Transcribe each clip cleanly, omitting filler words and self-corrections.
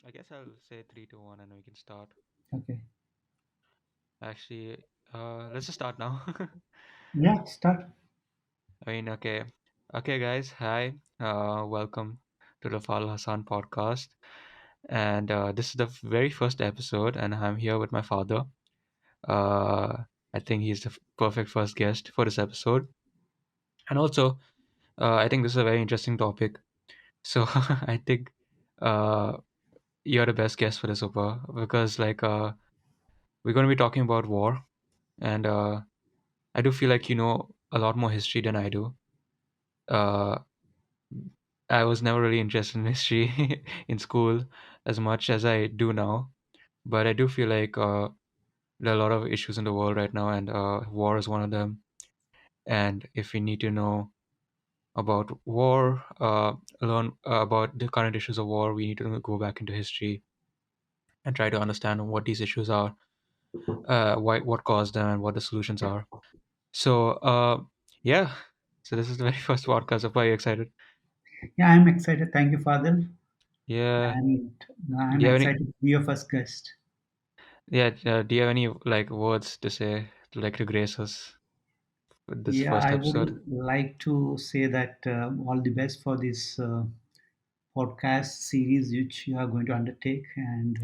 I guess I'll say three, two, one, and we can start. Okay. Actually, let's just start now. Yeah, start. Okay. Okay, guys. Hi. Welcome to the Fal Hassan podcast. And this is the very first episode, and I'm here with my father. Uh, I think he's the perfect first guest for this episode. And also, I think this is a very interesting topic. So I think uh, you're the best guest for this, Upa, because we're going to be talking about war, and I do feel like you know a lot more history than I do. Uh, I was never really interested in history in school as much as I do now, but I do feel like there are a lot of issues in the world right now, and war is one of them. And if we need to know about war, learn about the current issues of war, we need to go back into history and try to understand what these issues are, what caused them, and what the solutions are. So, yeah. So this is the very first podcast. Are you excited? Yeah, I'm excited. Thank you, Father. Yeah. And Do I'm you have any? excited to be your first guest. Yeah. Do you have any like words to say to like to grace us with this Yeah, first I episode? would like to say that all the best for this podcast series which you are going to undertake. And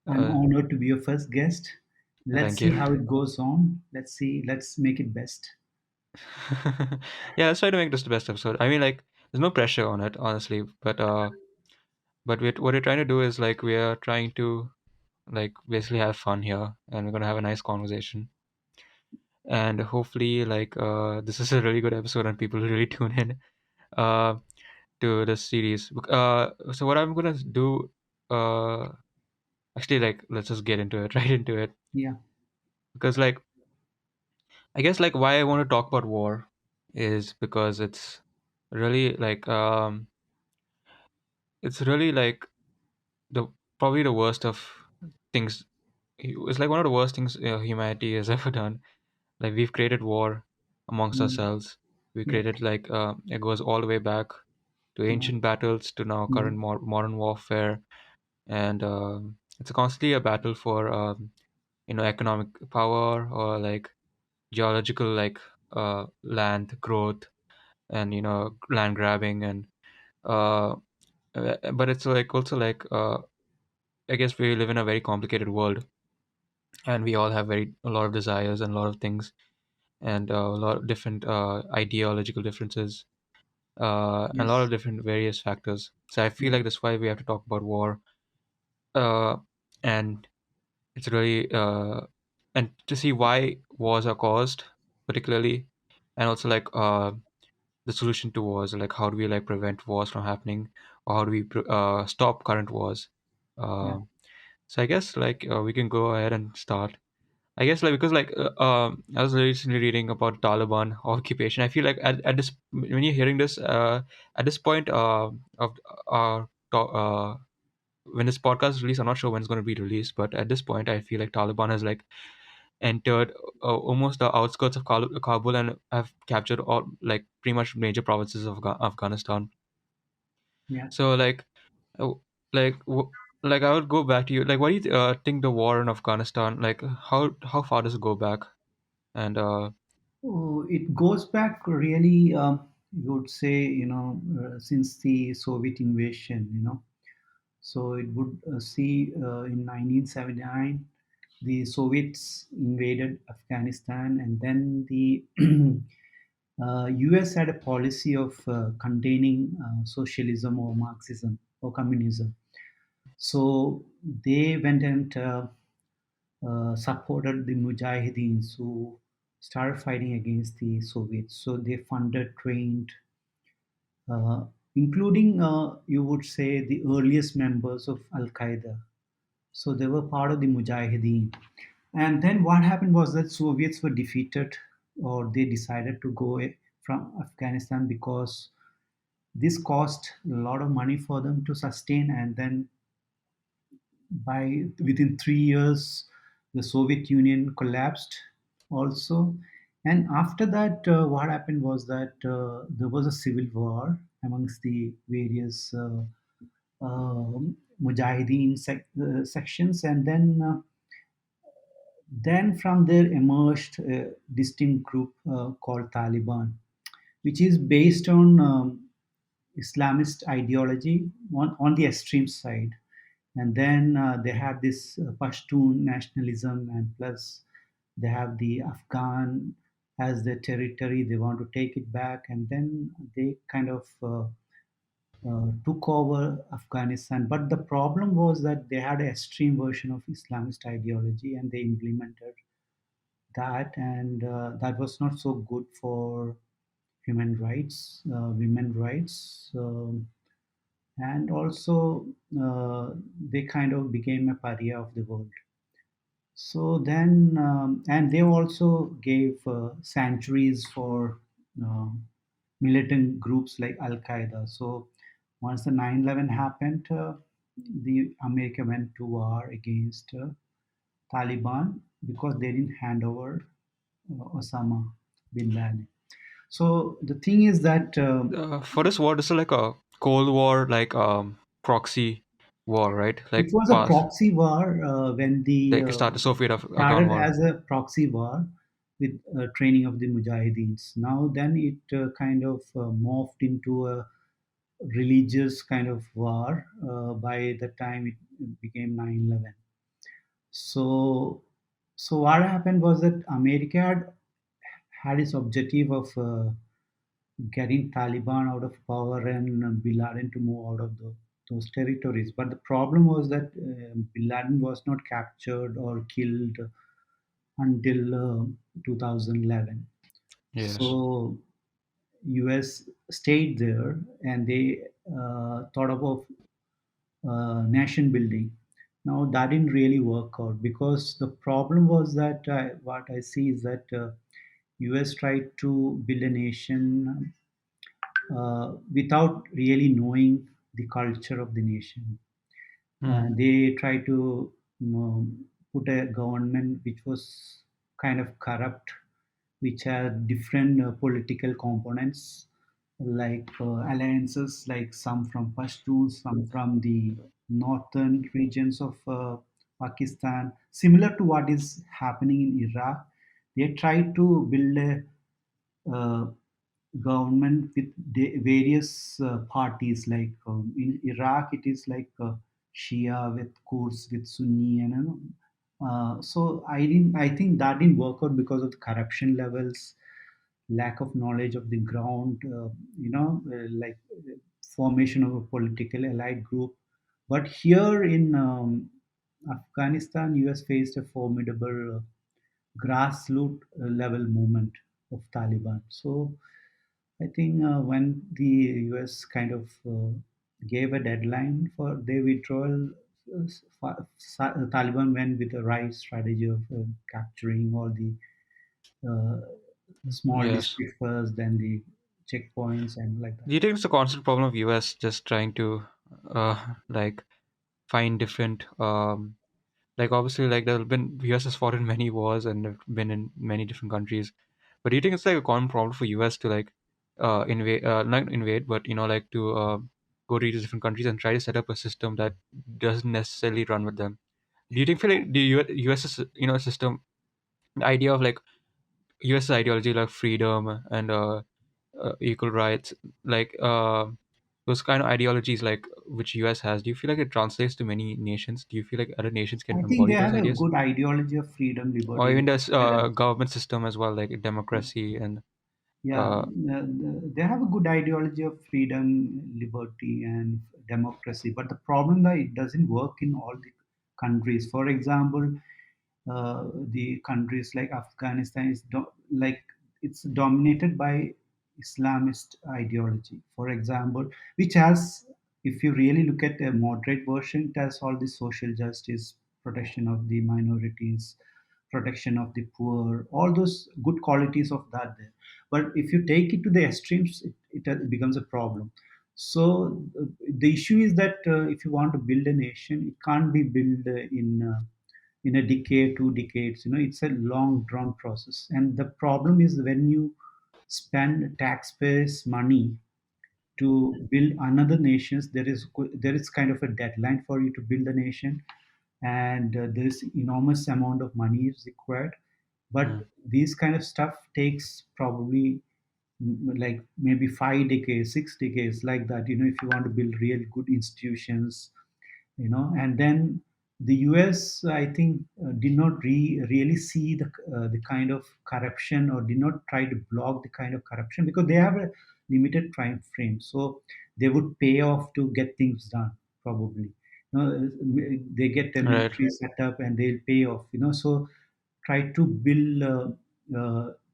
I'm Uh, honored to be your first guest. Let's Thank you. see how it goes on. Let's see. Let's make it best. Yeah, let's try to make this the best episode. I mean, like, there's no pressure on it, honestly. But what we're trying to do is like we are trying to like basically have fun here, and we're gonna have a nice conversation. And hopefully, this is a really good episode, and people really tune in. Uh, to this series. So what I'm gonna do, uh, actually, like, let's just get into it, right into it, Yeah. because like, I guess like why I want to talk about war is because really like, it's really like the probably the worst of things. It's like one of the worst things humanity has ever done. Like we've created war amongst Mm. ourselves. We Yeah. created it goes all the way back to Yeah. ancient battles to now Mm. current modern warfare, and it's constantly a battle for economic power or like geological land growth and land grabbing and uh, but it's like also I guess we live in a very complicated world, and we all have very a lot of desires and a lot of things, and a lot of different ideological differences, and a lot Yes. of different various factors. So I feel Yeah. like that's why we have to talk about war, uh, and it's really and to see why wars are caused particularly, and also the solution to wars, like how do we like prevent wars from happening, or how do we stop current wars. Yeah. So I guess we can go ahead and start. I guess like because I was recently reading about Taliban occupation. I feel like at this when you're hearing this at this point of our when this podcast is released, I'm not sure when it's going to be released, but at this point, I feel like Taliban has like entered almost the outskirts of Kabul and have captured all like pretty much major provinces of Afghanistan. Yeah. So uh, like w- I would go back to you. Like, what do you think the war in Afghanistan? Like, how far does it go back? And Oh, it goes back really, you would say, since the Soviet invasion, So it would see in 1979, the Soviets invaded Afghanistan, and then the US had a policy of containing socialism or Marxism or communism. So they went and supported the Mujahideens who started fighting against the Soviets. So they funded, trained, uh, including, you would say, the earliest members of Al Qaeda. So they were part of the Mujahideen. And then what happened was that Soviets were defeated, or they decided to go from Afghanistan because this cost a lot of money for them to sustain. And then by within 3 years, the Soviet Union collapsed also. And after that, what happened was that there was a civil war amongst the various Mujahideen sections, and then from there emerged a distinct group called Taliban, which is based on Islamist ideology on the extreme side. And then they had this Pashtun nationalism, and plus they have the Afghan as their territory. They want to take it back, and then they kind of took over Afghanistan. But the problem was that they had an extreme version of Islamist ideology, and they implemented that, and that was not so good for human rights, women rights, and also they kind of became a pariah of the world. So then, and they also gave sanctuaries for uh, militant groups like Al Qaeda. So once the 9/11 happened, the America went to war against Taliban because they didn't hand over Osama bin Laden. So the thing is that For this war, this is like a Cold War, like proxy war, right? it Like was a past, proxy war when the like start the Soviet Afghan started War. as a proxy war with training of the Mujahideens. Now then it kind of morphed into a religious kind of war by the time it became 9/11. So, so what happened was that America had its objective of getting Taliban out of power and Bin Laden to move out of those territories. But the problem was that Bin Laden was not captured or killed until 2011. Yes. So US stayed there, and they thought about nation building. Now that didn't really work out because the problem was that what I see is that US tried to build a nation without really knowing the culture of the nation. Hmm. They tried to put a government which was kind of corrupt, which had different political components, like alliances, like some from Pashtuns, some from the northern regions of Pakistan, similar to what is happening in Iraq. They tried to build a uh, government with various parties. Like in Iraq, it is like Shia with Kurds with Sunni, and so I didn't. I think that didn't work out because of the corruption levels, lack of knowledge of the ground. Like formation of a political allied group. But here in Afghanistan, US faced a formidable grassroots level movement of Taliban. So I think when the US kind of gave a deadline for their withdrawal, Taliban went with the right strategy of capturing all the uh, small Yes. districts first, then the checkpoints, and like that. Do you think it's a constant problem of US just trying to like find different like obviously like there have been US has fought in many wars and have been in many different countries. But do you think it's like a common problem for US to like invade not invade but like to go to these different countries and try to set up a system that doesn't necessarily run with them? Do you think feel like the US is system the idea of like US ideology like freedom and equal rights, like those kind of ideologies like which US has, do you feel like it translates to many nations? Do you feel like other nations can I think they embody those have a ideas? good ideology of freedom, Or liberty, even and this tolerance. government system as well, like democracy and Yeah, uh, they have a good ideology of freedom, liberty, and democracy. But the problem that it doesn't work in all the countries. For example, the countries like Afghanistan is like it's dominated by Islamist ideology. For example, which has, if you really look at a moderate version, it has all the social justice, protection of the minorities, protection of the poor, all those good qualities of that there. But if you take it to the extremes, it becomes a problem. So the issue is that if you want to build a nation, it can't be built in a decade, 2 decades. It's a long drawn process. And the problem is when you spend taxpayers' money to build another nations. There is kind of a deadline for you to build a nation, and there is enormous amount of money is required. But Mm. these kind of stuff takes probably like maybe 5 decades, 6 decades, like that. If you want to build real good institutions, and then the US, I think, did not really see the kind of corruption, or did not try to block the kind of corruption, because they have a limited time frame. So they would pay off to get things done, probably. They get a Right. military setup and they'll pay off. So try to build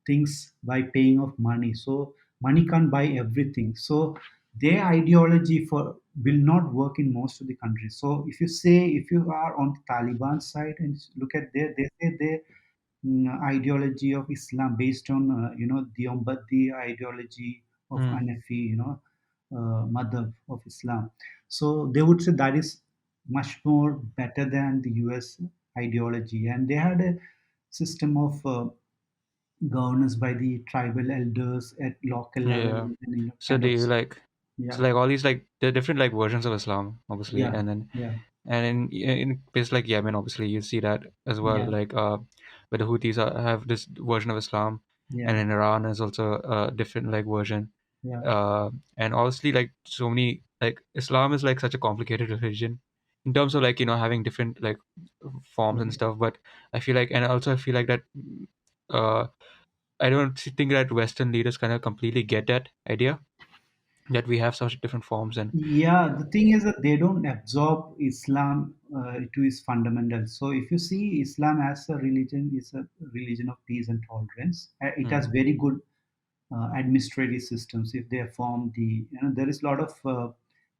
things by paying off money. So money can't buy everything. So their ideology for will not work in most of the countries. So if you are on the Taliban side and look at they say their ideology of Islam based on the Umbadi ideology of Mm. Hanafi, madhab of Islam. So they would say that is much more better than the US ideology, and they had a system of governance by the tribal elders at local level, Yeah. and So kind do of. you like, Yeah, so like all these like there are different like versions of Islam, obviously, yeah, and then yeah, in places like Yemen, obviously, you see that as well. yeah, Like where the Houthis have this version of Islam, yeah, and in Iran is also a different like version. yeah, And honestly, like so many like Islam is like such a complicated religion in terms of like having different like forms and yeah. stuff. But I feel like, and also I feel like that uh, I don't think that Western leaders kind of completely get that idea that we have such different forms and Yeah, the thing is that they don't absorb Islam to its fundamentals. So if you see Islam as a religion, is a religion of peace and tolerance. It mm, has very good administrative systems. If they form there is a lot of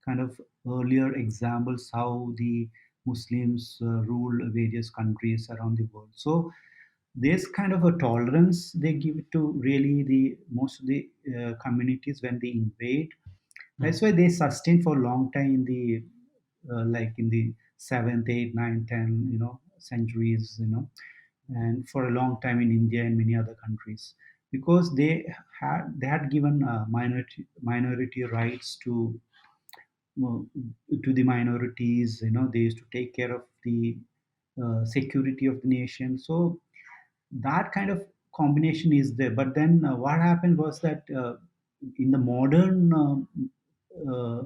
kind of earlier examples how the Muslims rule various countries around the world. So there's kind of a tolerance they give it to really the most of the communities when they invade. mm, That's why they sustain for a long time in the like in the seventh, eighth, ninth, 10, centuries, and for a long time in India and many other countries, because they had given minority rights to the minorities. They used to take care of the security of the nation. So that kind of combination is there. But then what happened was that in the modern uh,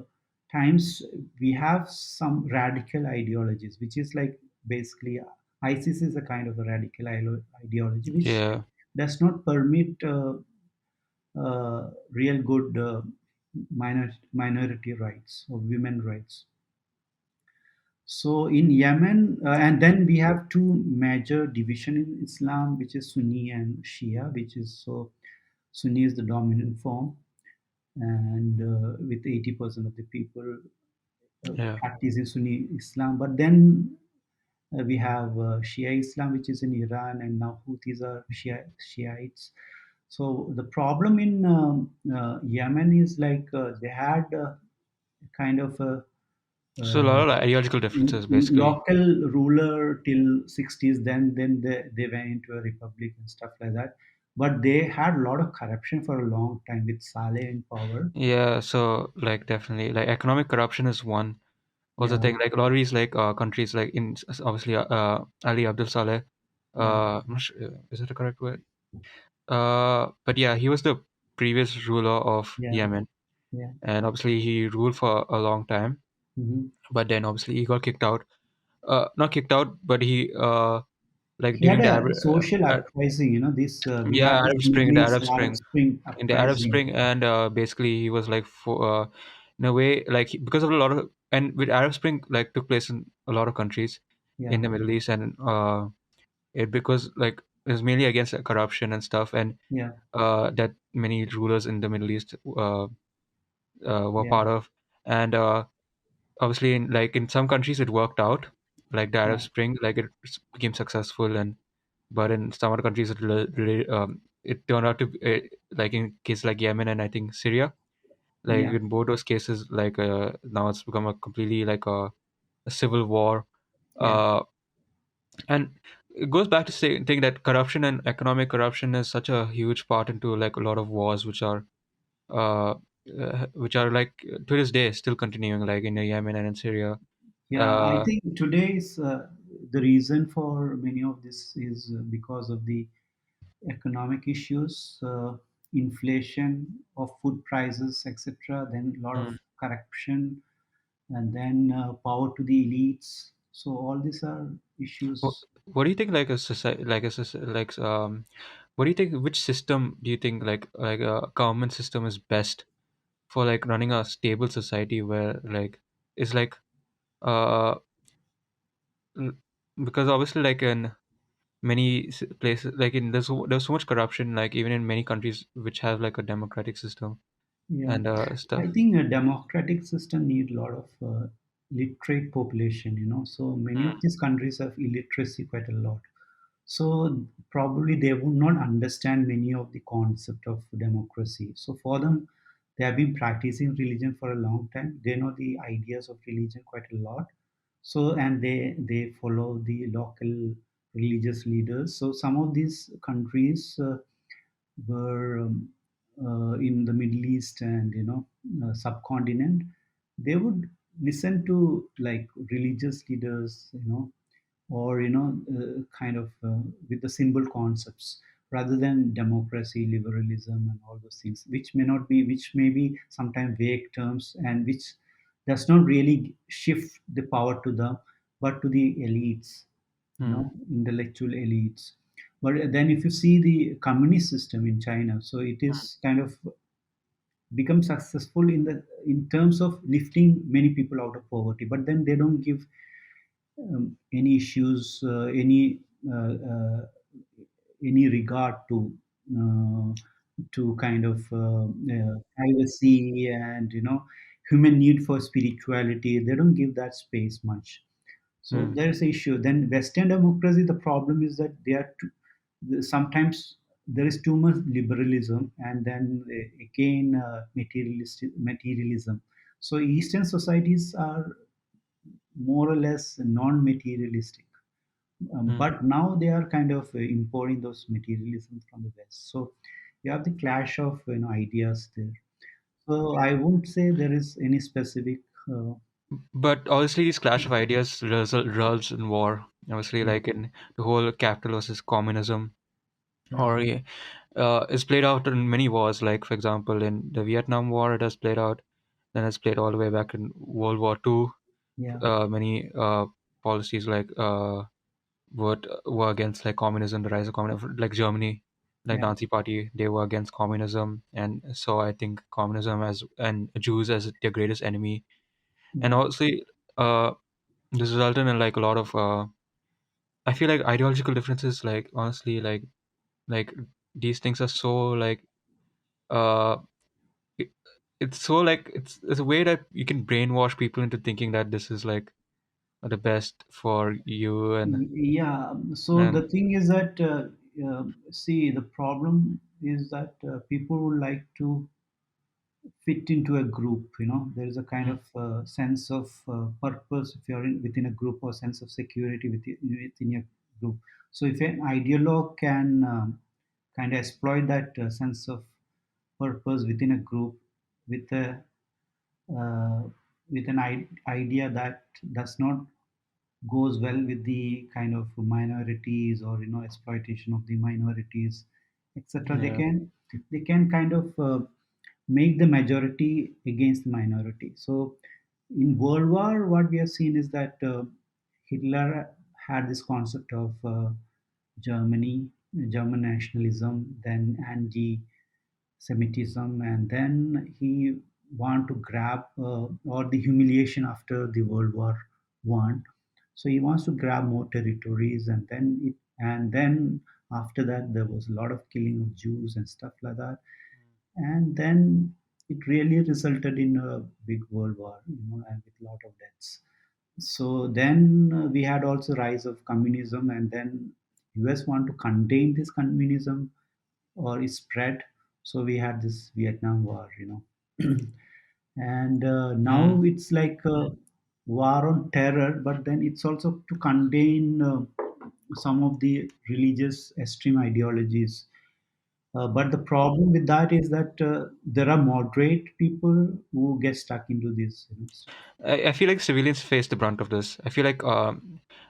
times, we have some radical ideologies, which is like basically ISIS is a kind of a radical ideology which yeah. does not permit real good minority rights or women rights. So in Yemen, and then we have two major division in Islam, which is Sunni and Shia, which is so Sunni is the dominant form, and with 80% of the people Yeah. practicing Sunni Islam. But then we have Shia Islam, which is in Iran, and now Houthis are Shiites. So the problem in Yemen is like they had kind of a So a uh, lot of like, ideological differences, basically. local ruler till 60s. Then they went into a republic and stuff like that. But they had a lot of corruption for a long time with Saleh in power. Yeah, so like definitely like economic corruption is one also Yeah, thing. Like a lot of these like countries like obviously Ali Abdul Saleh. yeah, I'm not sure, is it the correct word? But yeah, he was the previous ruler of yeah, Yemen, yeah. and obviously he ruled for a long time. Hmm. But then obviously he got kicked out. Not kicked out, but he like He had during the a social uh, uprising. This we have yeah, this Arab Spring, the Middle East Arab Arab Spring, Spring in the Arab uprising. Spring, and basically he was like for in a way like because of a lot of and with Arab Spring like took place in a lot of countries Yeah, in the Middle East, and it because like it was mainly against corruption and stuff, and yeah, that many rulers in the Middle East were yeah, part of, and obviously in some countries it worked out, like the Arab yeah, Spring, like it became successful, and but in some other countries it turned out to be, like in cases like Yemen and I think Syria, like yeah, in both those cases, like now it's become a completely like a civil war, yeah, uh, and it goes back to saying that corruption and economic corruption is such a huge part into like a lot of wars which are uh, which are like to this day still continuing, like in Yemen and in Syria. Yeah, I Uh, think today's the reason for many of this is because of the economic issues, inflation of food prices, etc. Then a lot of mm. corruption, and then power to the elites. So all these are What, issues. what do you think, like a society, what do you think, which system do you think, like a government system is best for like running a stable society where like is like uh l- because obviously like in many places, like in there's so much corruption, like even in many countries which have like a democratic system Yeah, and I stuff. think a democratic system need a lot of literate population. So many of these countries have illiteracy quite a lot. So probably they would not understand many of the concept of democracy. So for them, they have been practicing religion for a long time. They know the ideas of religion quite a lot. So and they follow the local religious leaders. So some of these countries were in the Middle East and subcontinent, they would listen to like religious leaders, or kind of with the symbol concepts rather than democracy, liberalism, and all those things, which may not be, which may be sometimes vague terms, and which does not really shift the power to them, but to the elites, Hmm. intellectual elites. But then, if you see the communist system in China, so it is kind of become successful in terms of lifting many people out of poverty. But then they don't give any issues, uh, uh, any regard to kind of privacy and human need for spirituality. They don't give that space much. So Hmm. there's an issue. Then Western democracy, the problem is that they are sometimes there is too much liberalism, and then again materialism. So Eastern societies are more or less non-materialistic, Hmm. but now they are kind of importing those materialism from the West. So you have the clash of ideas there. So I won't say there is any specific. Uh, But obviously, this clash of ideas results in war. Obviously, yeah, like in the whole capital versus communism, yeah, or it's played out in many wars. Like for example, in the Vietnam War, it has played out. Then it's played all the way back in World War II. yeah, Many policies like were against like communism, the rise of communism, like Germany, like yeah, Nazi Party, they were against communism, and so I think communism as and Jews as their greatest enemy, and yeah. also uh, this resulted in like a lot of I feel like ideological differences, like honestly, like these things are so like uh it, it's so like it's a way that you can brainwash people into thinking that this is like the best for you Yeah. So and the thing is that see, the problem is that people would like to fit into a group. There is a kind mm, of sense of purpose if you're within a group, or sense of security within your group. So if an ideologue can kind of exploit that sense of purpose within a group with a uh, with an idea that does not goes well with the kind of minorities, or exploitation of the minorities, etc. they yeah. can they can kind of make the majority against the minority. So in World War, what we have seen is that Hitler had this concept of Germany, German nationalism, then anti-Semitism, and then he want to grab or the humiliation after the World War One. So he wants to grab more territories, and then after that there was a lot of killing of Jews and stuff like that, and then it really resulted in a big world war, and with a lot of deaths. So then we had also rise of communism, and then US want to contain this communism or its spread. So we had this Vietnam War, and now Mm, it's like a war on terror, but then it's also to contain some of the religious extreme ideologies But the problem with that is that there are moderate people who get stuck into this, stuff. I feel like civilians face the brunt of this. I feel like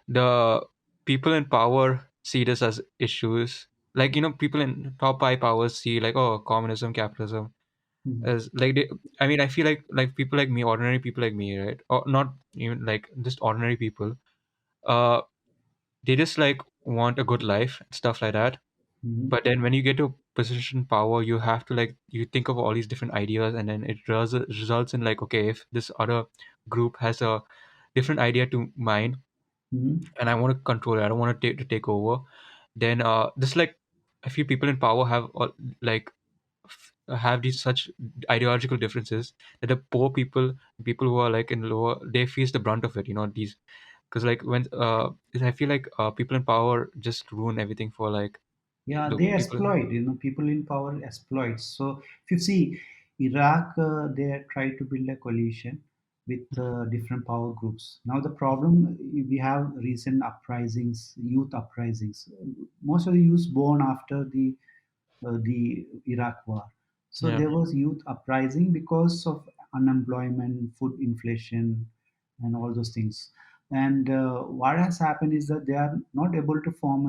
the people in power see this as issues. Like, people in top high powers see like, oh, communism, capitalism Mhm. as like they. I mean, I feel like people like me, ordinary people like me, right? Or not even like just ordinary people. Uh, they just like want a good life, stuff like that. Mhm. But then when you get to position power, you have to like you think of all these different ideas, and then it results in like, okay, if this other group has a different idea to mine, Mhm. and I want to control it, I don't want to take over, then just like a few people in power have like have these such ideological differences that the poor people, people who are like in lower, they face the brunt of it. These because like when I feel like people in power just ruin everything for like Yeah, the they people. exploit. People in power exploit. So if you see Iraq, they tried to build a coalition with different power groups. Now the problem, we have recent uprisings, youth uprisings. Most of the youth born after the Iraq War. So Yeah. there was youth uprising because of unemployment, food inflation, and all those things. And what has happened is that they are not able to form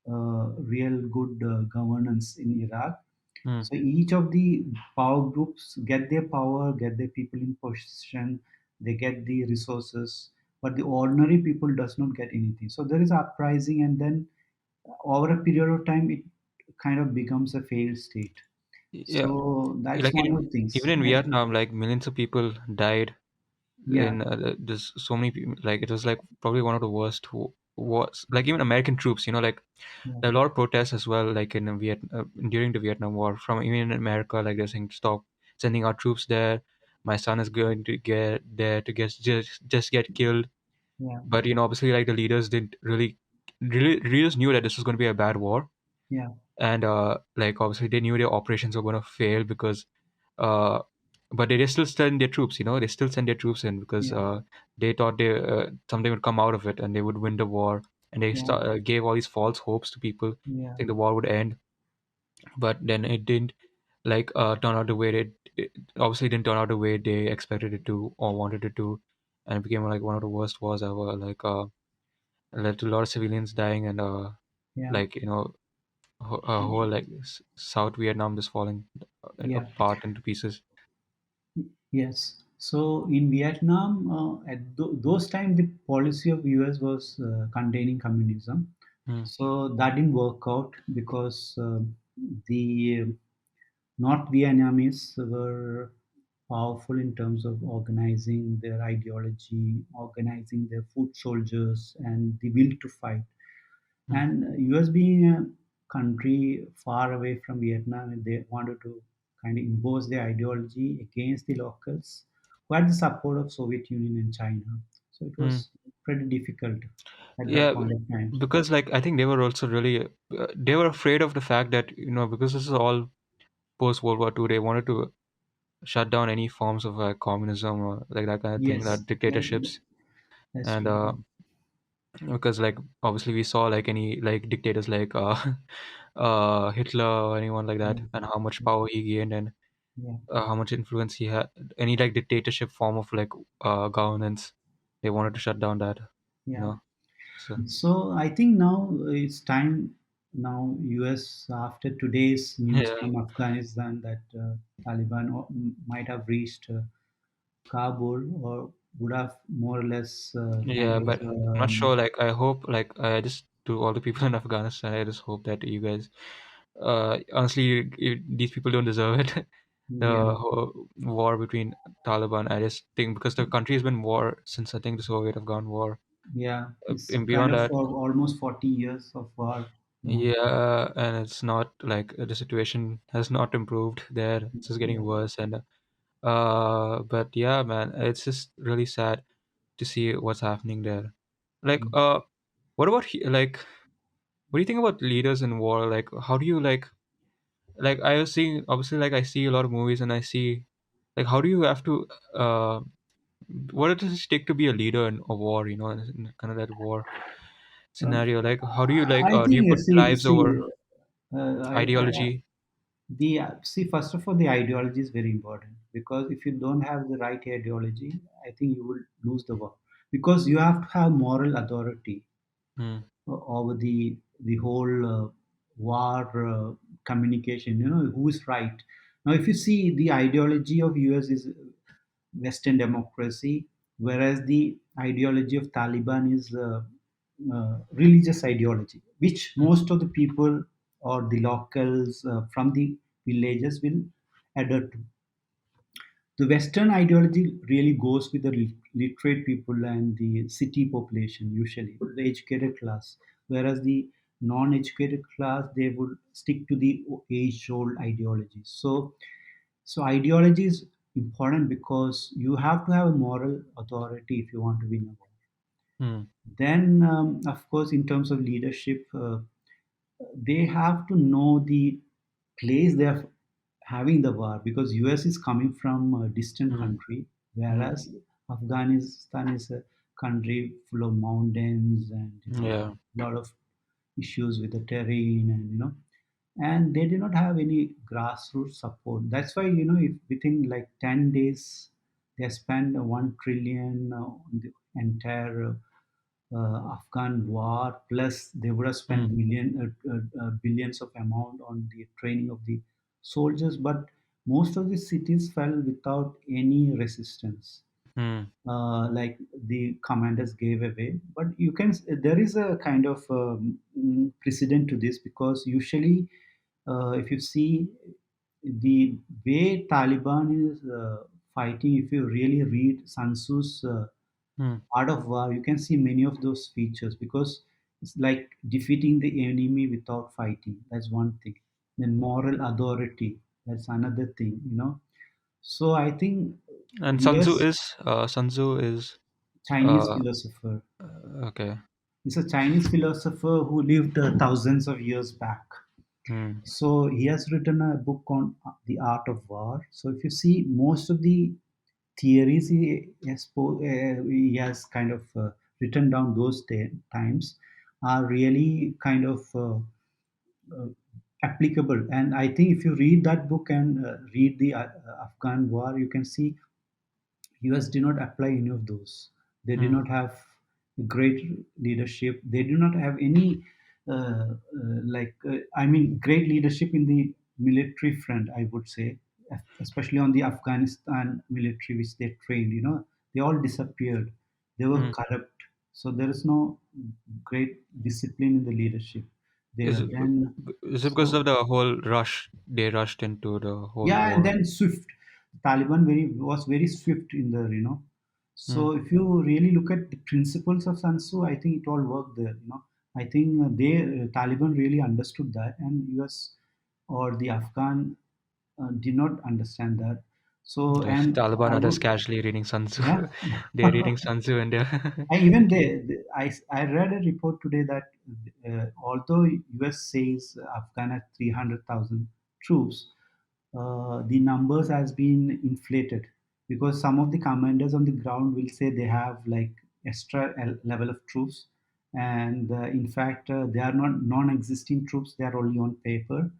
a real good governance in Iraq. Hmm. So each of the power groups get their power, get their people in position, they get the resources, but the ordinary people does not get anything. So there is uprising, and then over a period of time, it kind of becomes a failed state. Yeah, So that's like one of the even things. in And Vietnam, like millions of people died yeah, in there's so many people. Like it was like probably one of the worst wars. Like even American troops, like yeah, there are a lot of protests as well. Like in during the Vietnam War, from even in America, like they're saying stop sending our troops there. My son is going to get there to just get killed. yeah, But obviously, like the leaders didn't really leaders knew that this was going to be a bad war, yeah, and like obviously they knew their operations were going to fail because uh but they still send their troops, they still send their troops in because yeah, they thought they something would come out of it and they would win the war, and they yeah, gave all these false hopes to people yeah, think the war would end. But then it didn't like turn out the way it obviously didn't turn out the way they expected it to or wanted it to, and it became like one of the worst wars ever. Like led to a lot of civilians dying, and yeah, like whole like South Vietnam just falling yeah. apart into pieces. Yes. So in Vietnam, at those times, the policy of US was containing communism. Hmm. So that didn't work out because the North Vietnamese were powerful in terms of organizing their ideology, organizing their foot soldiers, and the will to fight. Hmm. And US being a country far away from Vietnam, they wanted to kind of impose their ideology against the locals who had the support of Soviet Union and China. So it Hmm. was pretty difficult at that Yeah, point of time. because like I think they were also really they were afraid of the fact that because this is all post World War II, they wanted to shut down any forms of communism or like that kind of thing, Yes, that dictatorships. that's And true. because like obviously we saw like any like dictators like Hitler or anyone like that, Yeah, and how much power he gained, and yeah, how much influence he had. Any like dictatorship form of like governance, they wanted to shut down that, you yeah. know. So So I think now it's time. Now US, after today's news yeah, from Afghanistan, that Taliban might have reached Kabul, or would have more or less kind yeah, of but I'm not sure. Like I hope, like I just to all the people in Afghanistan, I just hope that you guys, honestly, these people don't deserve it. yeah, The whole war between Taliban, I just think because the country has been war since I think the Soviet Afghan War, yeah. It's and kind beyond of that, for almost 40 years of war now. yeah, and it's not like the situation has not improved there. It's just getting Yeah. worse, and but yeah, man, it's just really sad to see what's happening there. Like, Mm. what about like, what do you think about leaders in war? Like, how do you like I was seeing obviously like I see a lot of movies and I see like how do you have to what does it take to be a leader in a war? In kind of that war Uh, scenario. Like, how do you like I do you think put lives see over uh, I ideology? The see, first of all, the ideology is very important, because if you don't have the right ideology, I think you will lose the war, because you have to have moral authority Hmm. over the whole war communication. You know who is right. Now, if you see, the ideology of US is Western democracy, whereas the ideology of Taliban is religious ideology, which most of the people or the locals from the villages will adhere to. The Western ideology really goes with the literate people and the city population, usually the educated class, whereas the non-educated class, they would stick to the age-old ideology. So ideology is important, because you have to have a moral authority if you want to win a war. Hmm. Then, of course, in terms of leadership, they have to know the place they are having the war, because US is coming from a distant Hmm. country, Hmm. whereas Afghanistan is a country full of mountains and Yeah. a lot of issues with the terrain, and and they did not have any grassroots support. That's why, if within like 10 days they spent 1 trillion on the entire Afghan war, plus they would have spent Hmm. billions of amount on the training of the soldiers, but most of the cities fell without any resistance, Hmm. like the commanders gave away. But there is a kind of precedent to this, because usually, if you see the way Taliban is fighting, if you really read Sun Tzu's Hmm. Art of War, you can see many of those features, because it's like defeating the enemy without fighting. That's one thing. Then moral authority. That's another thing. So I think And US, Sun Tzu is Chinese uh philosopher. okay. He's a Chinese philosopher who lived thousands of years back. Hmm. So he has written a book on the art of war. So if you see, most of the theories he has kind of written down those times are really kind of uh, applicable. And I think if you read that book and read the Afghan War, you can see US did not apply any of those. They did Hmm. not have great leadership. They do not have any, I mean, great leadership in the military front, I would say, especially on the Afghanistan military, which they trained. They all disappeared. They were Hmm. corrupt. So there is no great discipline in the leadership there. Is it Then, is it because so of the whole rush? They rushed into the whole yeah, and war. then swift. Taliban was very swift in there. Hmm. So if you really look at the principles of Sun Tzu, I think it all worked there. I think Taliban really understood that, and US or the Afghan did not understand that. So, Yes, and Taliban I are just would, casually reading Sun Tzu. yeah. They're reading Sun Tzu and they're And even keep. I read a report today that although US says Afghan has 300,000 troops, the numbers has been inflated, because some of the commanders on the ground will say they have like extra level of troops, and in fact they are not non-existing troops, they are only on paper,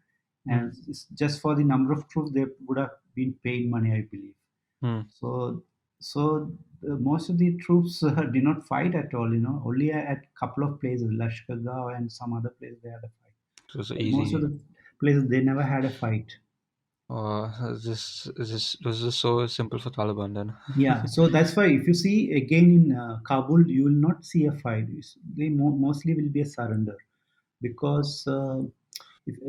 Hmm. and just for the number of troops they would have been paid money, I believe. Hmm. So most of the troops did not fight at all. Only at couple of places, Lashkargah and some other place, they had a fight. So it's But most of easy. the places they never had a fight. This was just so simple for Taliban then. Yeah, so that's why if you see again in Kabul, you will not see a fight. They mostly will be a surrender, because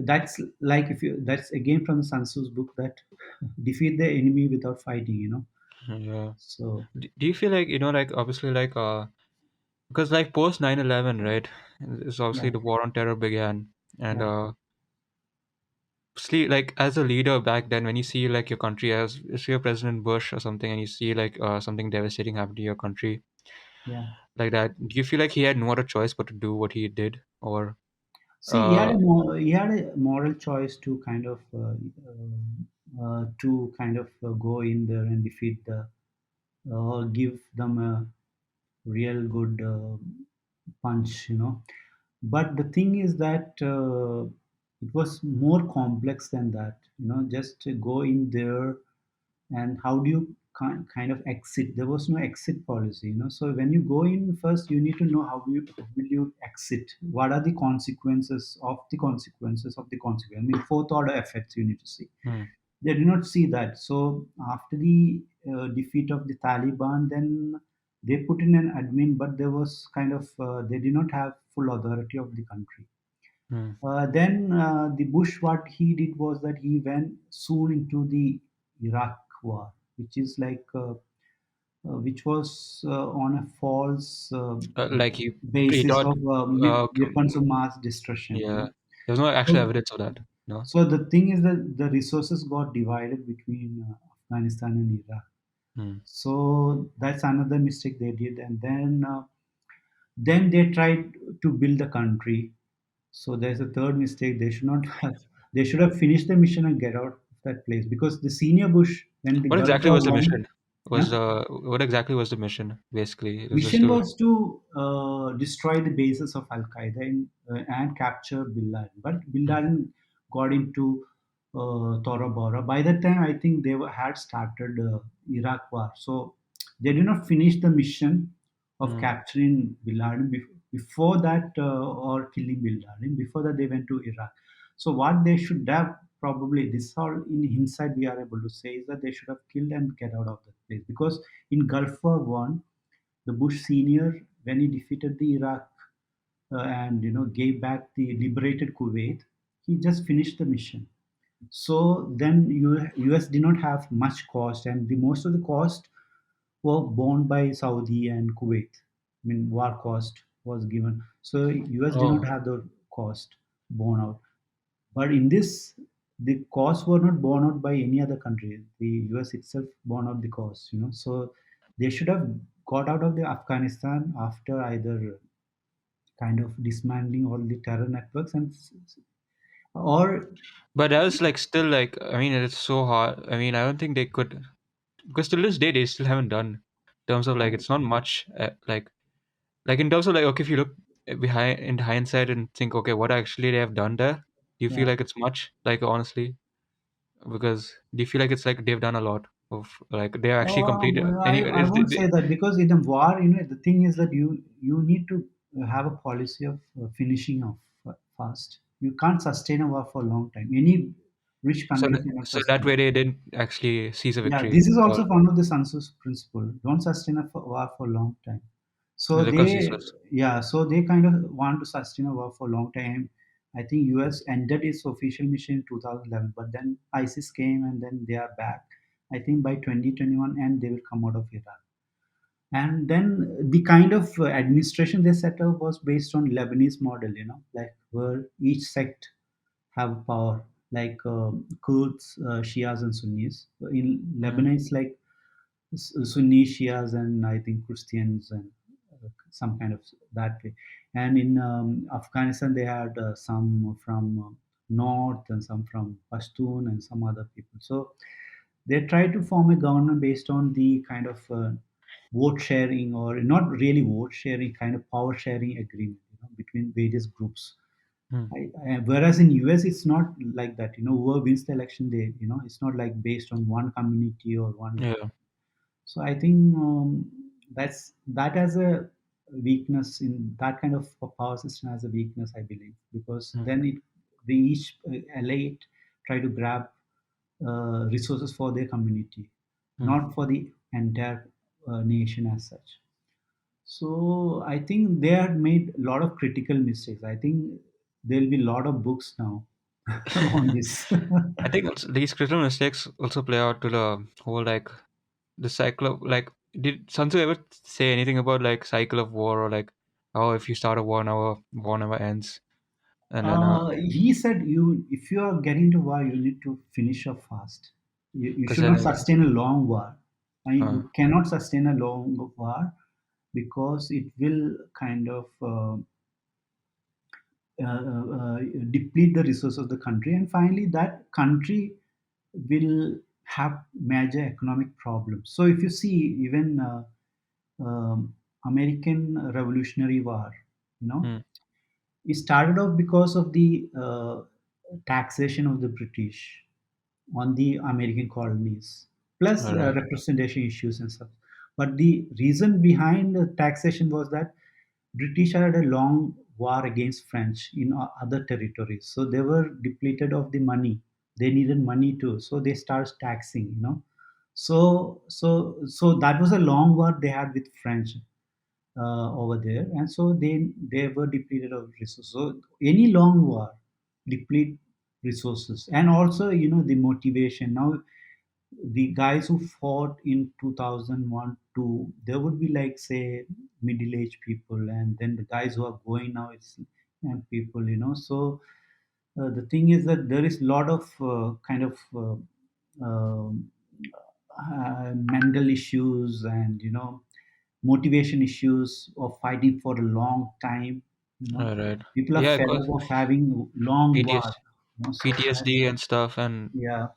that's like, if you that's again from the Sun Tzu's book, that defeat the enemy without fighting. Yeah. So Do you feel like, like obviously like because like post 9/11, right? It's obviously yeah, the war on terror began, and yeah, see, like as a leader back then, when you see like your country as if you're President Bush or something, and you see like something devastating happen to your country yeah. like that, do you feel like he had no other choice but to do what he did, or See, uh, he had a moral choice to kind of go in there and defeat or give them a real good punch. But the thing is that It was more complex than that. Just to go in there, and how do you kind of exit? There was no exit policy. So when you go in first, you need to know how will you exit. What are the consequences of the consequences of the consequence? I mean, fourth order effects you need to see. Hmm. They did not see that. So after the defeat of the Taliban, then they put in an admin, but there was kind of they did not have full authority of the country. Hmm. Then the Bush, what he did was that he went soon into the Iraq war, which is like which was on a false Like he basis thought, of okay, weapons of mass destruction. yeah, there's no actual So, evidence of that. No. so the thing is that the resources got divided between Afghanistan and Iraq. Hmm. So that's another mistake they did, and then they tried to build the country. So there's a third mistake. They should not have. They should have finished the mission and get out of that place, because the senior Bush, when the What Gulf exactly War was the won, mission? yeah, What exactly was the mission? Basically, it was just mission to. was to destroy the bases of Al Qaeda and capture Bin Laden. But Bin Hmm. Laden got into Tora Bora. By that time, I think had started Iraq war. So they did not finish the mission of Hmm. capturing Bin Laden before that, or killing Bin Laden. Before that, they went to Iraq. So what they should have, probably, this all in hindsight we are able to say, is that they should have killed and get out of that place, because in Gulf War One, the Bush senior, when he defeated the Iraq and gave back the liberated Kuwait, he just finished the mission. So then US did not have much cost, and the most of the cost were borne by Saudi and Kuwait. I mean, war cost was given. So US did not Oh, have the cost borne out. But in this, the costs were not borne out by any other country. The US itself borne out the cost. So they should have got out of the Afghanistan after either kind of dismantling all the terror networks, or but that was like still like, I mean, it's so hard. I mean, I don't think they could, because till this day they still haven't done. In terms of like, it's not much. Like in terms of like, okay, if you look behind in hindsight and think, okay, what actually they have done there, do you feel yeah. like it's much? Like honestly, because do you feel like it's like they've done a lot of like they have actually completed any? I won't say that, because in a war, the thing is that you need to have a policy of finishing off fast. You can't sustain a war for a long time. Any rich So country cannot so that sustain. way they didn't actually seize a Yeah, victory this is or also one of the Sun Tzu's principle. Don't sustain a war for a long time. So because they, useless. yeah, so they kind of want to sustain a war for a long time. I think US ended its official mission in 2011, but then ISIS came and then they are back. I think by 2021, and they will come out of Iraq. And then the kind of administration they set up was based on Lebanese model, like where each sect have power, like Kurds, Shias, and Sunnis. In Mm, Lebanon, it's like Sunni Shias and I think Christians, and some kind of that way. And in Afghanistan, they had some from North and some from Pashtun and some other people. So they tried to form a government based on the kind of vote sharing, or not really vote sharing, kind of power sharing agreement, between various groups. mm. Whereas in US, it's not like that. Whoever wins the election, it's not like based on one community or one. Yeah. So I think that as a weakness, in that kind of a power system, as a weakness, I believe, because Mm, then they each elite try to grab resources for their community, mm. not for the entire nation as such. So I think they had made a lot of critical mistakes. I think there'll be a lot of books now on this. I think also these critical mistakes also play out to the whole like the cycle of like, did Sun Tzu ever say anything about like cycle of war or like how if you start a war never ends, and then He said, if you are getting to war, you need to finish up fast. You because should then not sustain a long war. And uh, you cannot sustain a long war, because it will kind of deplete the resources of the country, and finally that country will have major economic problems. So if you see, even American Revolutionary War, you know mm, it started off because of the taxation of the British on the American colonies, plus All right. representation issues and stuff. But the reason behind the taxation was that British had a long war against French in other territories, so they were depleted of the money. They needed money too, so they started taxing. So that was a long war they had with French over there, and so they were depleted of resources. So any long war deplete resources, and also the motivation. Now the guys who fought in 2001 2, there would be like say middle-aged people, and then the guys who are going now, it's young people. So the thing is that there is a lot of kind of um mental issues, and motivation issues of fighting for a long time. All right. People are Yeah, fed cause up of having long war. PTS, So PTSD and stuff, and yeah,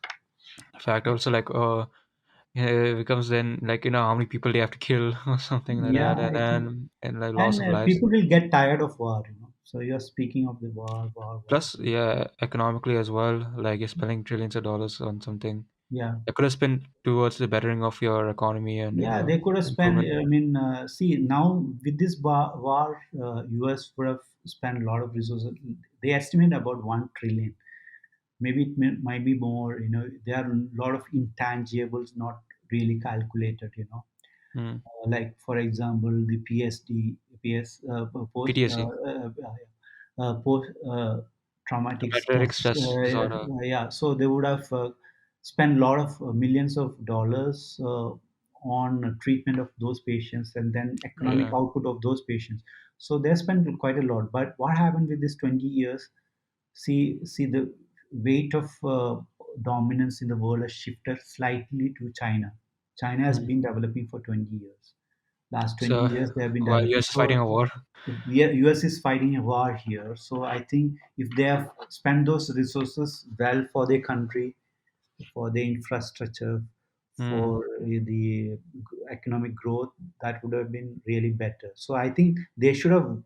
in fact also like it becomes then like how many people they have to kill or something like yeah, that, and I think. then and like loss And of lives. people will get tired of war. So you're speaking of the war, war, war. Plus, yeah, economically as well, like you're spending trillions of dollars on something Yeah, that could have spent towards the bettering of your economy and yeah. They could have spent. improvement. I mean, see now with this war, U.S. would have spent a lot of resources. They estimate about 1 trillion. Maybe might be more. There are a lot of intangibles not really calculated. Mm. Like for example the PSD, PS post PTSD, post traumatic traumatic stress. stress disorder. Yeah, so they would have spent a lot of millions of dollars on treatment of those patients, and then economic Yeah. output of those patients. So they spent quite a lot. But what happened with this 20 years? See the weight of dominance in the world has shifted slightly to China. China has Mm. been developing for 20 years. Last 20 So years they have been while developing. US is fighting So a war. US is fighting a war here. So I think if they have spent those resources well for their country, for the infrastructure, Mm. for the economic growth, that would have been really better. So I think they should have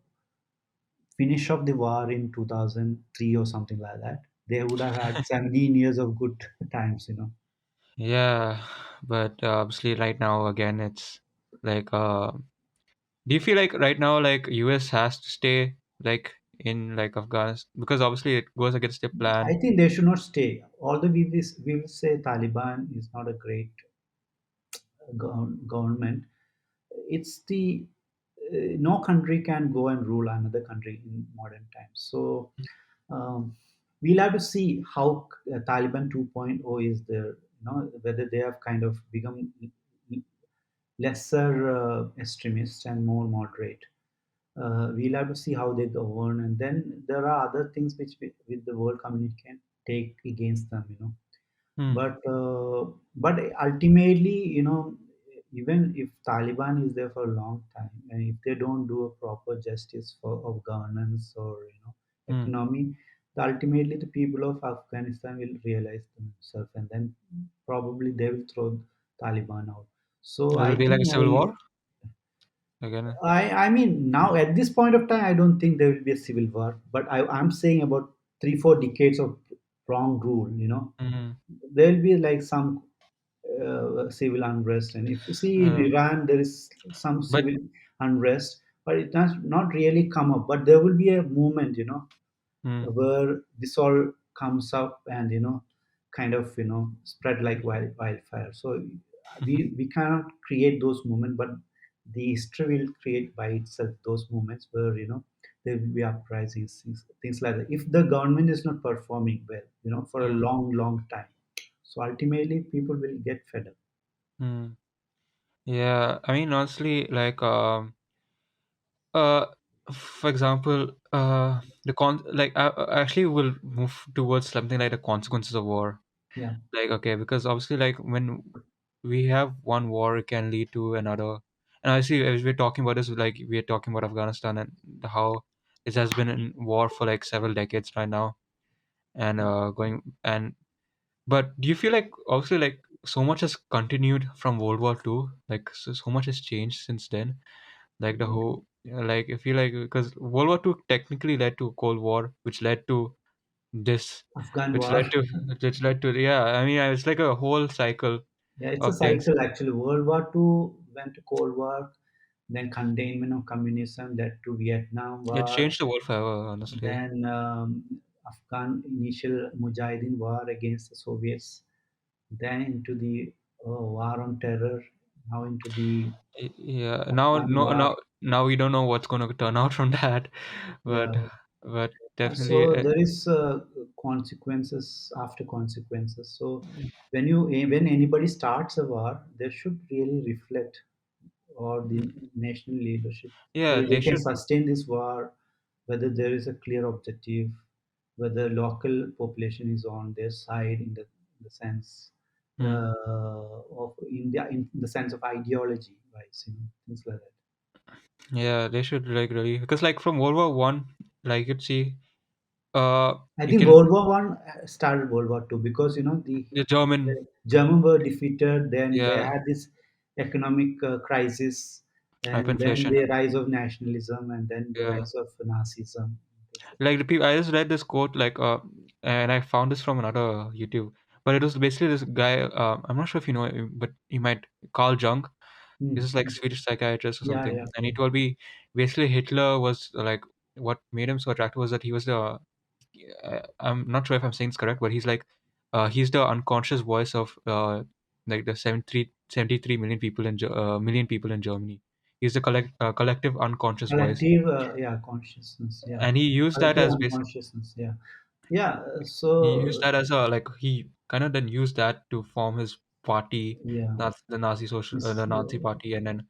finished off the war in 2003 or something like that. They would have had 17 years of good times. Yeah, but obviously right now again it's like do you feel like right now like US has to stay like in like Afghanistan because obviously it goes against their I plan. think they should not stay. Although we will say Taliban is not a great government, it's the no country can go and rule another country in modern times. So we'll have to see how Taliban 2.0 is there. Whether they have kind of become lesser extremist and more moderate. We'll have to see how they govern, and then there are other things which with the world community can take against them. Hmm. But ultimately, even if Taliban is there for a long time, and if they don't do a proper justice of governance or Hmm. economy, ultimately the people of Afghanistan will realize themselves, and then probably they will throw Taliban out. So Will I it be like think a civil war again? I mean, now at this point of time, I don't think there will be a civil war. But I'm saying about 3 4 decades of wrong rule. Hmm. There will be like some civil unrest, and if you see in Uh, Iran, there is some but civil unrest, but it has not really come up. But there will be a movement, hmm. where this all comes up and kind of spread like wildfire. So we cannot create those moments, but the history will create by itself those moments where there will be uprisings, things like that, if the government is not performing well for a Hmm. long time. So ultimately people will get fed up. Hmm. Yeah, I mean honestly like uh for example the con like I actually will move towards something like the consequences of war. Yeah, Like, okay, because obviously, like, when we have one war, it can lead to another. And I see, as we're talking about this, like, we're talking about Afghanistan and how it has been in war for like several decades right now, and but do you feel like obviously, like, so much has continued from World War II, like, so much has changed since then, like the whole, like, I feel like because World War II technically led to Cold War, which led to this, Afghan which led War. to yeah. I mean, it's like a whole cycle Yeah, it's a of this. cycle actually. World War Two went to Cold War, then containment of communism led to Vietnam It War, changed the world forever, honestly. then Afghan initial Mujahideen war against the Soviets, then into the war on terror, now into the Yeah. Now, Afghan no, war. now we don't know what's going to turn out from that, but Yeah. definitely, So there is consequences after consequences. So when anybody starts a war, they should really reflect, or the national leadership, yeah, whether they they can should. sustain this war, whether there is a clear objective, whether local population is on their side in the sense Hmm. of in the sense of ideology, wise, things like that. Yeah, they should like really because like from World War One, like you'd see, I you think can World War One started World War Two because the German, the German were defeated. Then they yeah, had this economic crisis, and then hyperinflation. the rise of nationalism, and then the Yeah, rise of Nazism. like the people. I just read this quote like and I found this from another YouTube, but it was basically this guy. I'm not sure if you know him, but you might Carl Jung. This Mm, is like mm. Swedish psychiatrist or Yeah, something, yeah. and he told me basically Hitler was like what made him so attractive was that he was the I'm not sure if I'm saying this correct, but he's the unconscious voice of like the 73 million people million people in Germany. He's the collective unconscious voice, Collective, yeah, consciousness, yeah. and he used that Collective as unconsciousness, yeah. Yeah, he used so, that as a like he kind of then used that to form his party, yeah. The It's, Nazi party, and then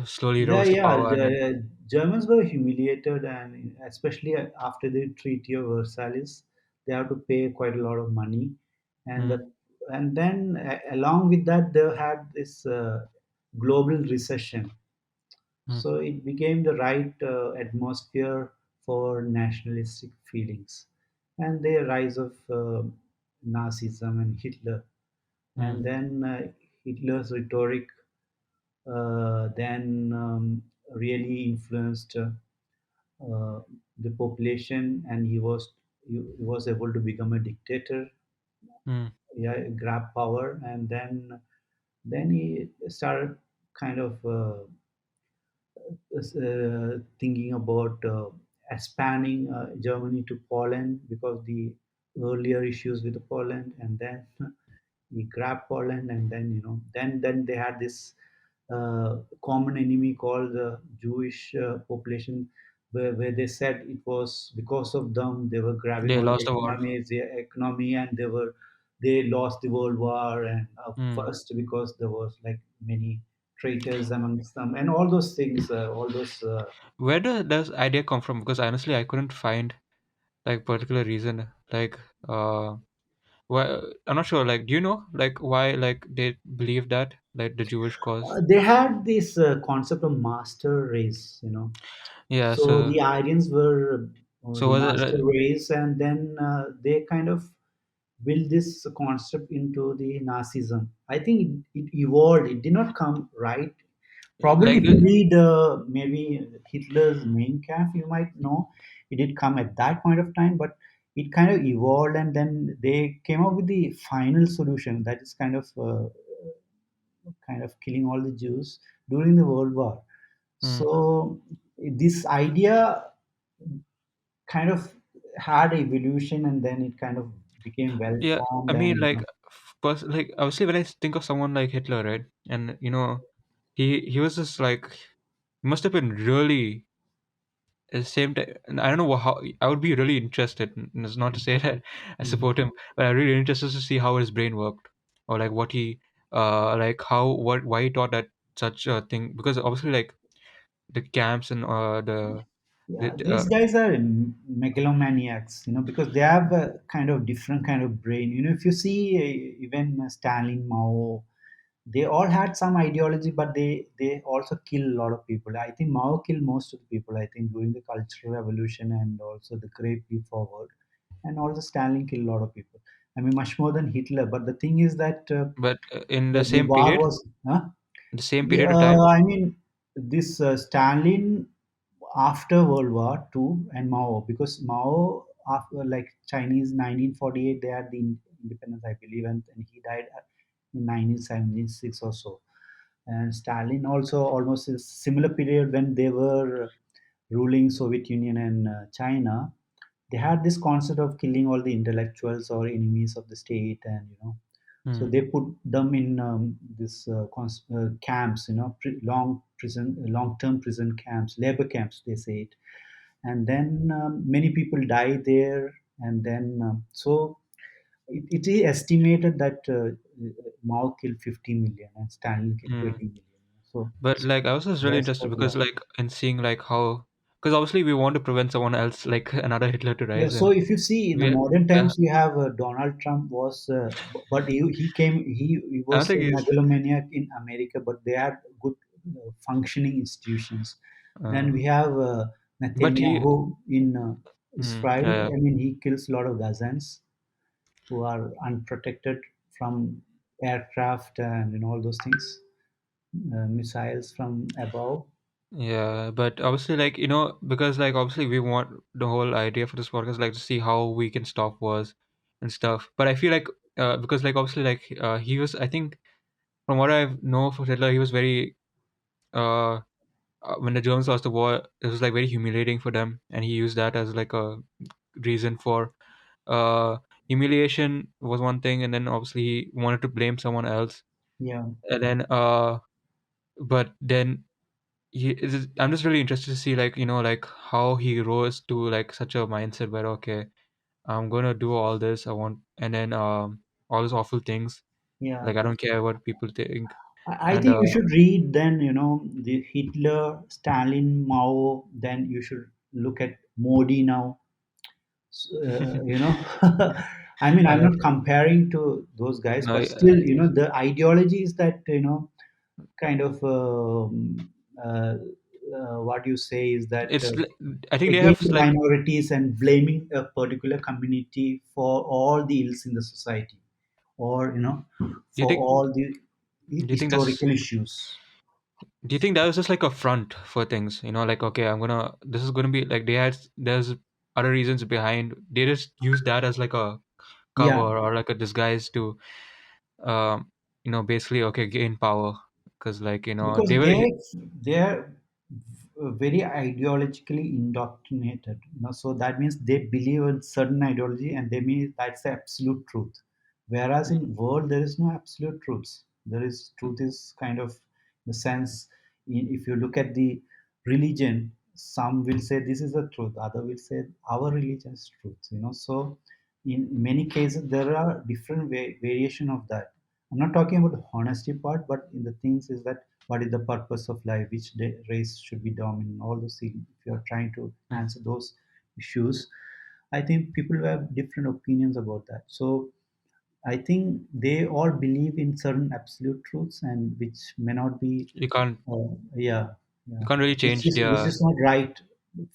slowly yeah, rose to yeah. power, and then Germans were humiliated, and especially after the Treaty of Versailles, they have to pay quite a lot of money, and mm, the and then along with that, they had this global recession. mm, So it became the right atmosphere for nationalistic feelings, and the rise of Nazism and Hitler, mm, and then Hitler's rhetoric then really influenced uh, the population, and he was able to become a dictator, mm, yeah, grab power, and then he started kind of thinking about expanding Germany to Poland because the earlier issues with Poland, and then he grabbed Poland, and then then they had this common enemy called the Jewish population, where they said it was because of them they were grabbing they all the lost the war. economy, and they lost the World War, and Mm. first because there was like many traitors amongst them, and all those things, all those. Where does idea come from? Because honestly, I couldn't find like particular reason. Like, why? I'm not sure. Like, do you know like why like they believe that like the Jewish cause? They had this concept of master race, Yeah. so the Aryans were So the was it? master race, and then they kind of built this concept into the Nazism. I think it evolved. It did not come right. Probably, Like, if you read maybe Hitler's Mein Kampf, you might know it did come at that point of time, but it kind of evolved, and then they came up with the final solution that is kind of killing all the Jews during the World War. hmm. So this idea kind of had evolution, and then it kind of became well Yeah. I formed, mean, and like, like obviously when I think of someone like Hitler, right? And he was just like he must have been really at the same time, and I don't know how I would be really interested. And it's not to say that I mm, support him, but I'm really interested to see how his brain worked, or like what he, like how what why he thought that such a thing. Because obviously, like the camps and yeah, the these guys are megalomaniacs, because they have a kind of different kind of brain. If you see even Stalin, Mao, they all had some ideology, but they also kill a lot of people. I think Mao killed most of the people, I think, during the Cultural Revolution, and also the Great Leap Forward, and also Stalin killed a lot of people. I mean, much more than Hitler. But the thing is that but in the the same war period, was, huh? the same Yeah, period of time. I mean, this Stalin after World War II, and Mao, because Mao after like Chinese 1948, they had the independence, I believe, and he died in 1976 or so. And Stalin also almost a similar period when they were ruling Soviet Union and China. They had this concept of killing all the intellectuals or enemies of the state, and so Hmm. they put them in this camps, long-term prison camps, labor camps, they say it, and then many people die there, and then so it is estimated that Mao killed 50 million and Stalin killed Hmm. 20 million. So But like I was just really that's interested quite a because lot. like in seeing like how, because obviously we want to prevent someone else like another Hitler to Yeah, rise, so and if you see in the we modern yeah, times, we have Donald Trump was, but he I don't was a think he's megalomaniac in America, but they had good functioning institutions. Then uh, we have but he Netanyahu in yeah, Israel. yeah. I mean, he kills a lot of Gazans who are unprotected from aircraft and all those things, missiles from above. Yeah, but obviously, like, because, like, obviously, we want the whole idea for this podcast, like, to see how we can stop wars and stuff. But I feel like, because, like, obviously, like, he was, I think, from what I know for Hitler, he was very, uh, when the Germans lost the war, it was, like, very humiliating for them. And he used that as, like, a reason for, uh, humiliation was one thing. And then, obviously, he wanted to blame someone else. Yeah, And then, but then I'm just really interested to see like like how he rose to like such a mindset where okay, I'm gonna do all this I want, and then all these awful things, yeah. like I don't care what people think. I And think you should read then, the Hitler, Stalin, Mao. Then you should look at Modi now. I mean, I'm uh, not comparing to those guys, no, but still, the ideology is that, kind of what you say is that I think they have against like, minorities and blaming a particular community for all the ills in the society, or do you for think all the do you think that's historical issues. do you think that was just like a front for things, like okay, this is gonna be like there's other reasons behind, they just use that as like a Yeah, cover or like a disguise to um, basically, okay, gain power because, like, because they were. they're very ideologically indoctrinated, so that means they believe in certain ideology, and they mean that's the absolute truth, whereas in world there is no absolute truths. There is truth is kind of the sense, if you look at the religion, some will say this is the truth, other will say our religion is truth, so in many cases there are different variation of that. I'm not talking about the honesty part, but in the things is that what is the purpose of life, which race should be dominant, all those things. If you are trying to Mm, answer those issues, I think people have different opinions about that. So I think they all believe in certain absolute truths, and which may not be, you can't yeah, you yeah, can't really change which their. is not right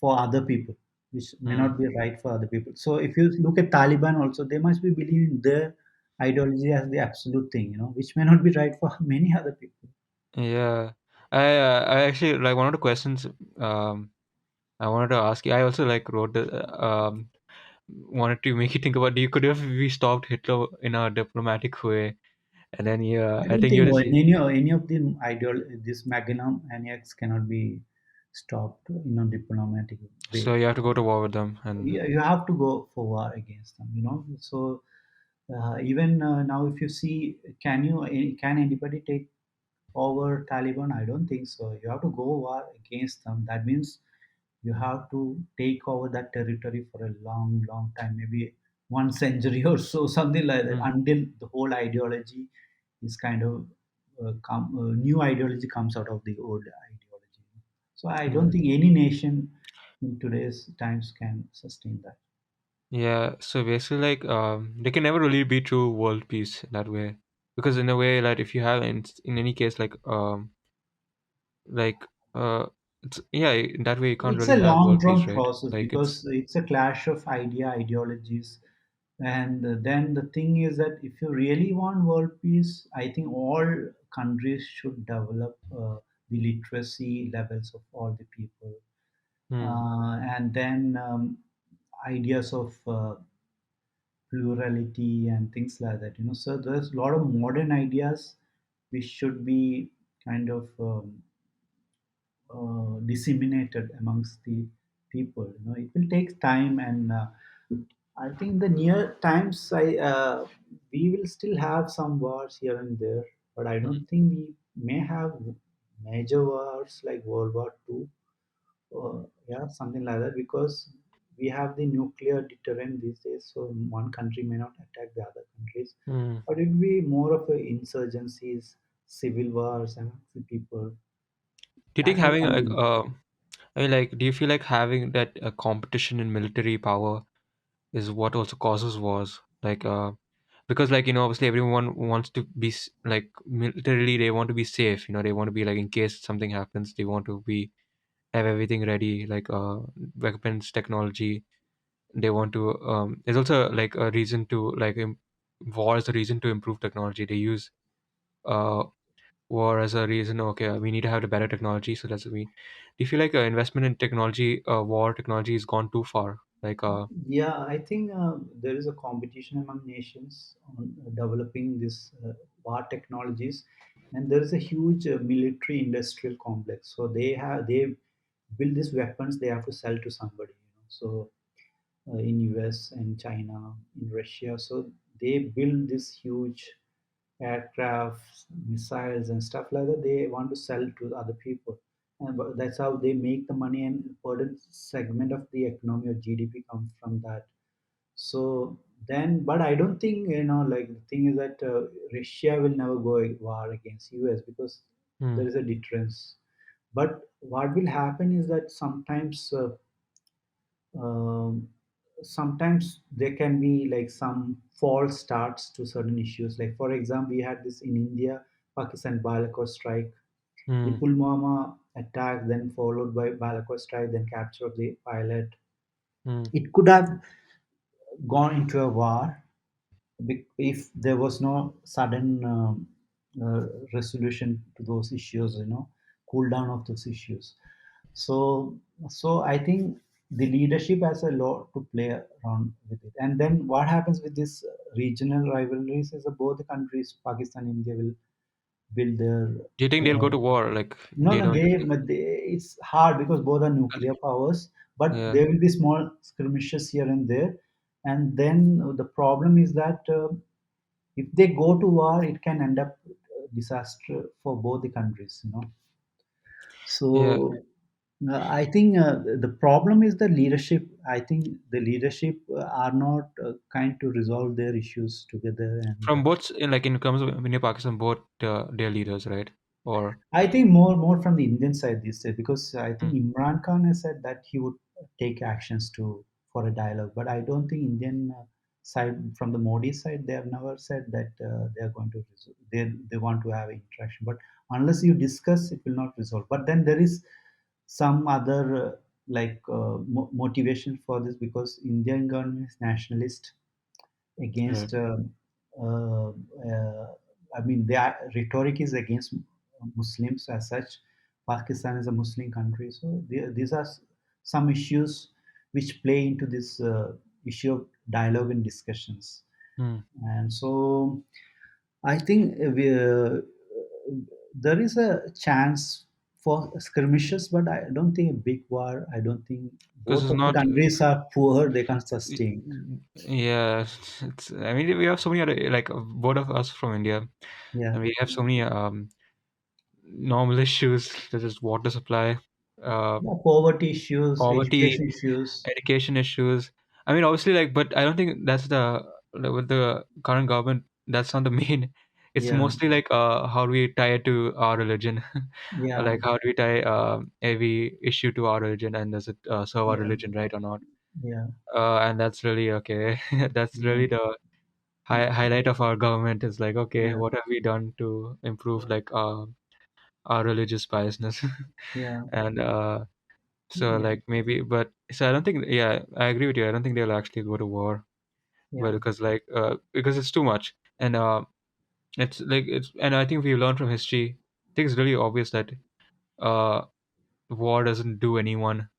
for other people, which may Mm, not be right for other people. So if you look at Taliban, also they must be believing their ideology as the absolute thing, which may not be right for many other people. yeah, I actually like one of the questions I wanted to ask you. I also like wrote the wanted to make you think about, do you could have we stopped Hitler in a diplomatic way, and then yeah, I I don't think think you just any of the this Magnum annex cannot be stopped in a diplomatic so way. you have to go to war with them, and You have to go for war against them, So even now, if you see, can anybody take over Taliban? I don't think so. You have to go war against them. That means you have to take over that territory for a long, long time, maybe 1 century or so, something like that, mm, until the whole ideology is kind of new ideology comes out of the old ideology. So I don't mm. think any nation in today's times can sustain that. Yeah, so basically, like, they can never really be true world peace that way, because in a way, like, if you have in any case, like, it's yeah, in that way you can't It's really a have long world drawn peace, right? process Like, it's because it's a clash of ideologies. And then the thing is that if you really want world peace, I think all countries should develop the literacy levels of all the people. hmm, And then ideas of plurality and things like that. So there's a lot of modern ideas which should be kind of disseminated amongst the people. It will take time, and I think the near times, we will still have some wars here and there, but I Mm. don't think we may have major wars like World War II, yeah, something like that, because we have the nuclear deterrent these days. So one country may not attack the other countries, Mm. but it will be more of a insurgencies, civil wars amongst the people. Do you think That may having like continue. I mean, like, do you feel like having that competition in military power is what also causes wars? Like, because like obviously everyone wants to be like militarily they want to be safe. They want to be like in case something happens, they want to be have everything ready, like weapons, technology. They want to. There's also like a reason to like war is a reason to improve technology. They use uh war as a reason. Okay, we need to have the better technology, so that's what we. Do you feel like investment in technology, war technology, has gone too far? Like, Yeah, I think there is a competition among nations on developing this war technologies, and there is a huge military industrial complex. So they build these weapons. They have to sell to somebody. So in US and China, in Russia, so they build this huge aircraft, missiles, and stuff like that. They want to sell to other people, and that's how they make the money. And important segment of the economy or GDP comes from that. So then, but I don't think, like the thing is that Russia will never go a war against US because hmm, there is a deterrence. But what will happen is that um, sometimes there can be like some false starts to certain issues. Like for example, we had this in India, Pakistan Balakot strike, the hmm, Pulwama attack, then followed by Balakot strike, then capture of the pilot. hmm. It could have gone into a war if there was no sudden resolution to those issues, cool down of those issues. So I think the leadership has a lot to play around with it. And then what happens with this regional rivalries is that both the countries, Pakistan, India, will build their Do you think they'll go uh, to war? Like, no, do you no, know? it's hard because both are nuclear powers, but Yeah. there will be small skirmishes here and there. And then the problem is that if they go to war, it can end up disaster for both the countries. Yeah, So I think the problem is the leadership. I think the leadership are not kind to resolve their issues together, and from both in like in terms of India, Pakistan, both their leaders, right? Or I think more from the Indian side these days, because I think mm, Imran Khan has said that he would take actions to for a dialogue, but I don't think Indian side from the Modi side they have never said that they are going to they want to have interaction. But unless you discuss, it will not resolve. But then there is some other motivation for this, because Indian government is nationalist right. against uh, I mean their rhetoric is against Muslims as such. Pakistan is a Muslim country, so these are some issues which play into this issue of dialogue and discussions. Hmm. And so I think there is a chance for skirmishes, but I don't think a big war. I don't think Because both it's of the not. countries are poor; they can sustain. Yeah, it's. I mean, we have so many other like both of us from India, Yeah, and we have so many normal issues such as water supply, uh, yeah, poverty issues, poverty, education issues. education issues. I mean, obviously, like, but I don't think that's the like, with the current government. That's not the main. It's Yeah, mostly like how do we tie it to our religion, yeah, like how do we tie every issue to our religion, and does it serve our yeah, religion right or not? yeah, And that's really okay. That's yeah, really the yeah, highlight of our government is like, okay, yeah, what have we done to improve like our religious biasness? yeah, And so yeah, like maybe, but so I don't think, yeah, I agree with you. I don't think they'll actually go to war, but yeah, because it's too much, and it's like it's, and I think we learned from history. I think it's really obvious that uh war doesn't do anyone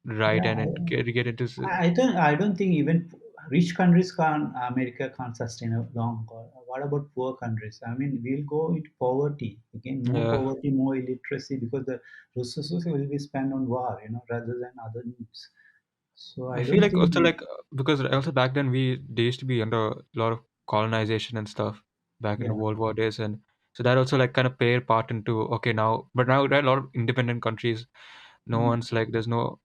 right, Yeah, and then get into I don't think even rich countries can't America can't sustain a long war. What about poor countries? I mean, we'll go into poverty again, more yeah. poverty, more illiteracy because the resources will be spent on war, rather than other needs. So I I feel don't like think. also like because also back then they used to be under a lot of colonization and stuff back in the Yeah. World War days, and so that also like kind of played part into okay now, but now there are a lot of independent countries. No Mm. one's like there's no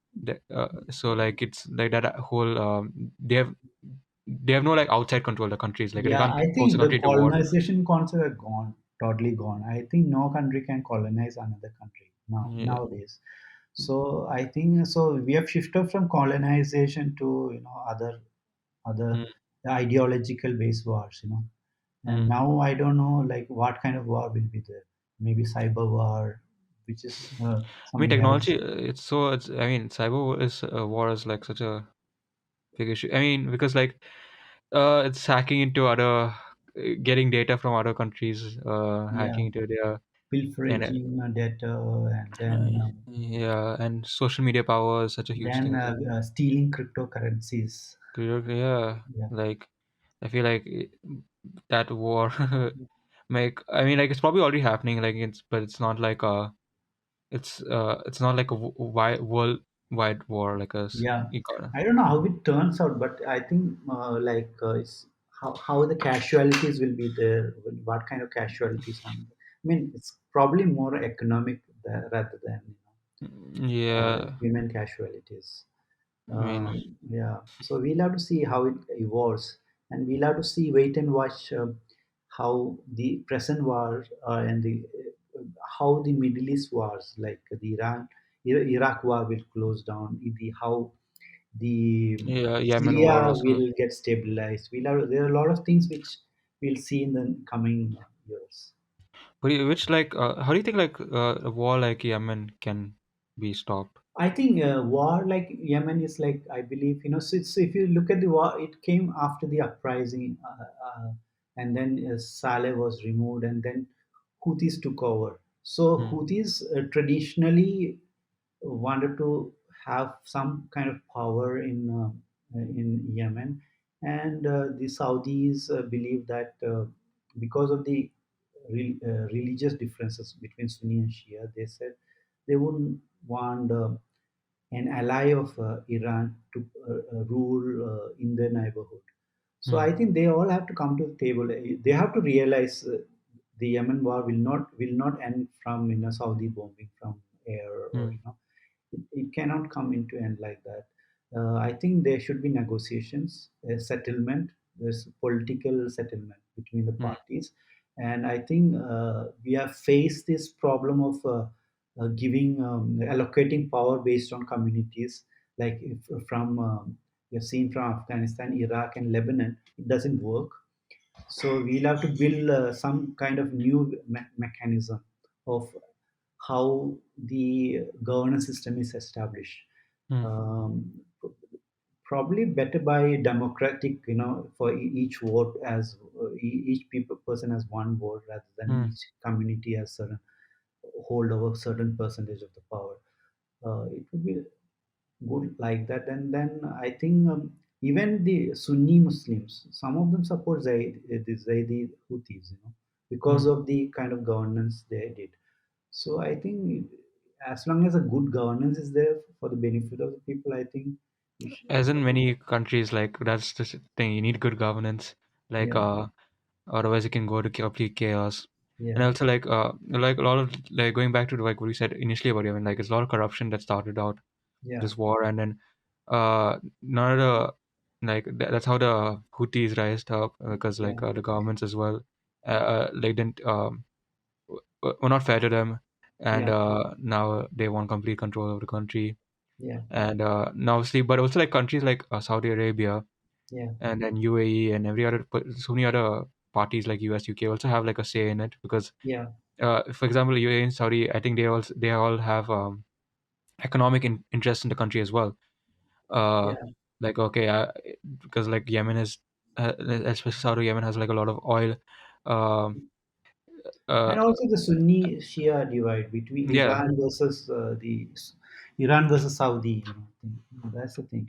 so like it's like that whole they have no like outside control the countries like they Yeah, can't I force a think the country to war. colonization concept are gone, totally gone. I think no country can colonize another country Yeah. nowadays. So I think so we have shifted from colonization to other Mm, ideological based wars, and mm. now I don't know like what kind of war will be there. Maybe cyber war, which is I mean something else. technology it's I mean cyber is war is like such a big issue. I mean because like it's hacking into other, getting data from other countries, Yeah, hacking into their and pilfering data, and uh, then yeah, and social media power is such a huge thing. stealing cryptocurrencies. Yeah, Yeah, like I feel like that war make. I mean, like it's probably already happening. Like but it's not like it's not like a wide worldwide war like yeah. I don't know how it turns out, but I think it's how the casualties will be there. What kind of casualties? I mean, it's probably more economic rather than yeah. human casualties. I mean, Yeah, so we'll have to see how it evolves, and we'll have to see, wait and watch how the present war and how the Middle East wars, like the Iraq war, will close down. How the yeah, Yemen war Syria also. will get stabilized. There are a lot of things which we'll see in the coming years. Which like how do you think like a war like Yemen can be stopped? I think war like Yemen is like, I believe, so if you look at the war, it came after the uprising, and then Saleh was removed, and then Houthis took over. So Hmm. Houthis traditionally wanted to have some kind of power in Yemen, and the Saudis believe that because of the religious differences between Sunni and Shia, they said they wouldn't want an ally of Iran to rule in their neighborhood. So Hmm. I think they all have to come to the table. They have to realize the Yemen war will not end from Saudi bombing from air, or Hmm. it cannot come into end like that. I think there should be negotiations, a settlement. There's political settlement between the Hmm. parties, and I think we have faced this problem of giving allocating power based on communities. Like if from we have seen from Afghanistan, Iraq, and Lebanon, it doesn't work. So we'll have to build some kind of new mechanism of how the governance system is established. Hmm. Um, Probably better by democratic, for each vote as each people person has one vote rather than Hmm. each community has certain hold over certain percentage of the power. It would be good like that. And then I think even the Sunni Muslims, some of them support Zaidi Houthis, because Hmm. of the kind of governance they did. So I think as long as a good governance is there for the benefit of the people, I think we should, As in many countries, like that's the thing. You need good governance, like yeah, otherwise it can go to complete chaos. yeah, And also like a lot of like going back to like what you said initially about Yemen, like there's a lot of corruption that started out yeah, this war, and then none of the like that's how the Houthis rised up because yeah, like the governments as well like didn't were not fair to them, and yeah, now they want complete control of the country, yeah, and now obviously, but also like countries like Saudi Arabia yeah, and then UAE and every other so many other parties like US, UK also have like a say in it because yeah, for example UAE and Saudi, I think they all have economic interest in the country as well. Uh, yeah. like okay, because like Yemen is, especially Saudi Yemen has like a lot of oil. Um, And uh, also the Sunni Shia divide between yeah, Iran versus Iran versus Saudi. thing. That's the thing.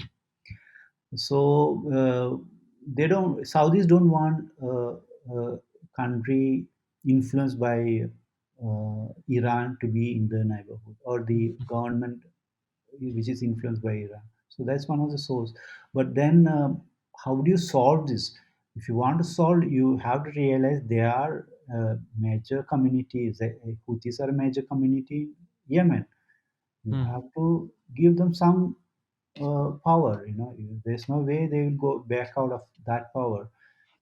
So they don't. Saudis don't want a country influenced by Iran to be in the neighborhood, or the government which is influenced by Iran. So that's one of the source. But then, how do you solve this? If you want to solve, you have to realize there are major communities. Houthis are a major community in Yemen. You Hmm. have to give them some power. There's no way they will go back out of that power.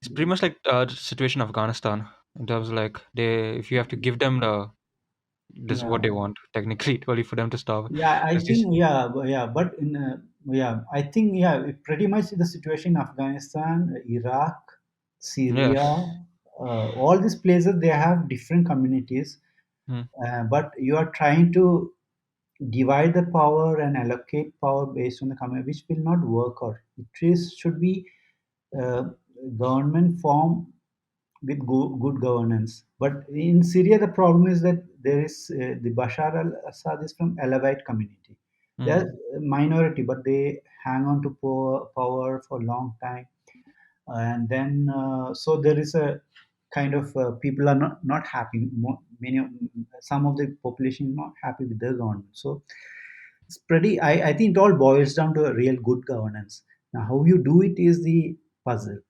It's pretty much like the situation of Afghanistan in terms of like they, if you have to give them the this is Yeah. what they want technically, only for them to stop. Yeah, I Because this, think yeah, but in I think pretty much the situation in Afghanistan, Iraq, yeah, Syria, all these places they have different communities, mm, but you are trying to divide the power and allocate power based on the community, which will not work out. Should be uh, government form with good governance. But in Syria, the problem is that there is the Bashar al-Assad is from Alawite community. They are mm, a minority, but they hang on to power for a long time. And then, so there is a kind of people are not happy. Some of the population is not happy with the government. So it's pretty. I think it all boils down to a real good governance. Now, how you do it is the puzzle.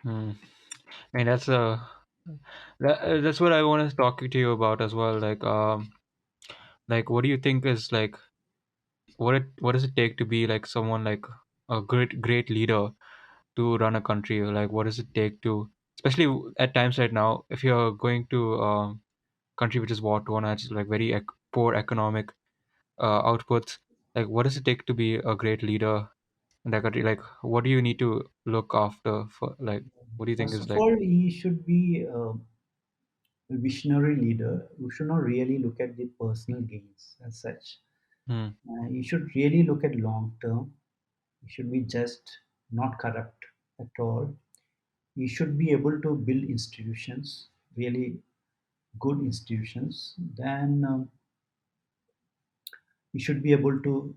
mm. I mean that's what I want to talk to you about as well. Like what do you think is like what does it take to be like someone like a great leader to run a country? Like what does it take to, especially at times right now, if you're going to country which is war torn, has like very poor economic outputs. Like, what does it take to be a great leader in that country? Like, what do you need to look after for? Like, what do you think First is of like? all, he should be a visionary leader who should not really look at the personal gains as such. Hmm, You should really look at long term. You should be just, not corrupt at all. You should be able to build institutions, really good institutions. Then you should be able to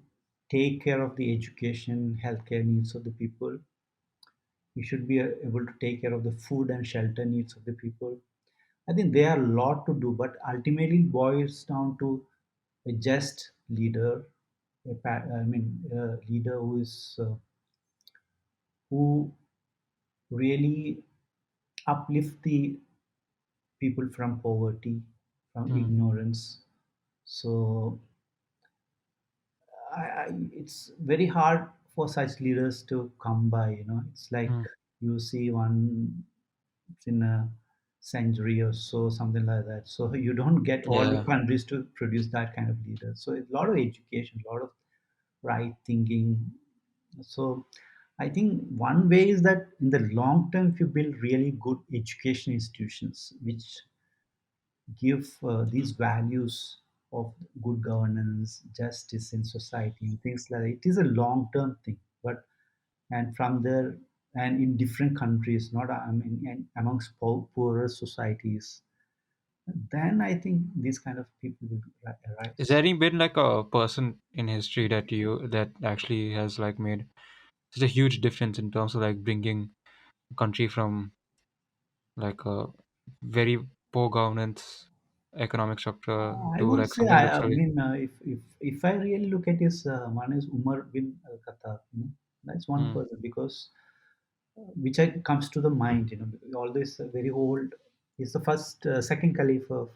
take care of the education, healthcare needs of the people. You should be able to take care of the food and shelter needs of the people. I think there are a lot to do, but ultimately it boils down to a just leader, a leader who really uplift the people from poverty, from hmm, ignorance. So it's very hard for such leaders to come by. It's like hmm. you see one in a century or so, something like that. So you don't get all the Yeah. countries to produce that kind of leader. So a lot of education, a lot of right thinking. So I think one way is that in the long term, if you build really good education institutions which give these values of good governance, justice in society, and things like that, it is a long term thing. But and from there, and in different countries, not and amongst poorer societies, then I think these kind of people will Is there arise. any been like a person in history that actually has like made such a huge difference in terms of like bringing a country from like a very poor governance economic structure I to would like say, something which really. if I really look at his one is Umar bin Al Khattab. That's one Hmm, person because which comes to the mind. All this very old. He's the second caliph of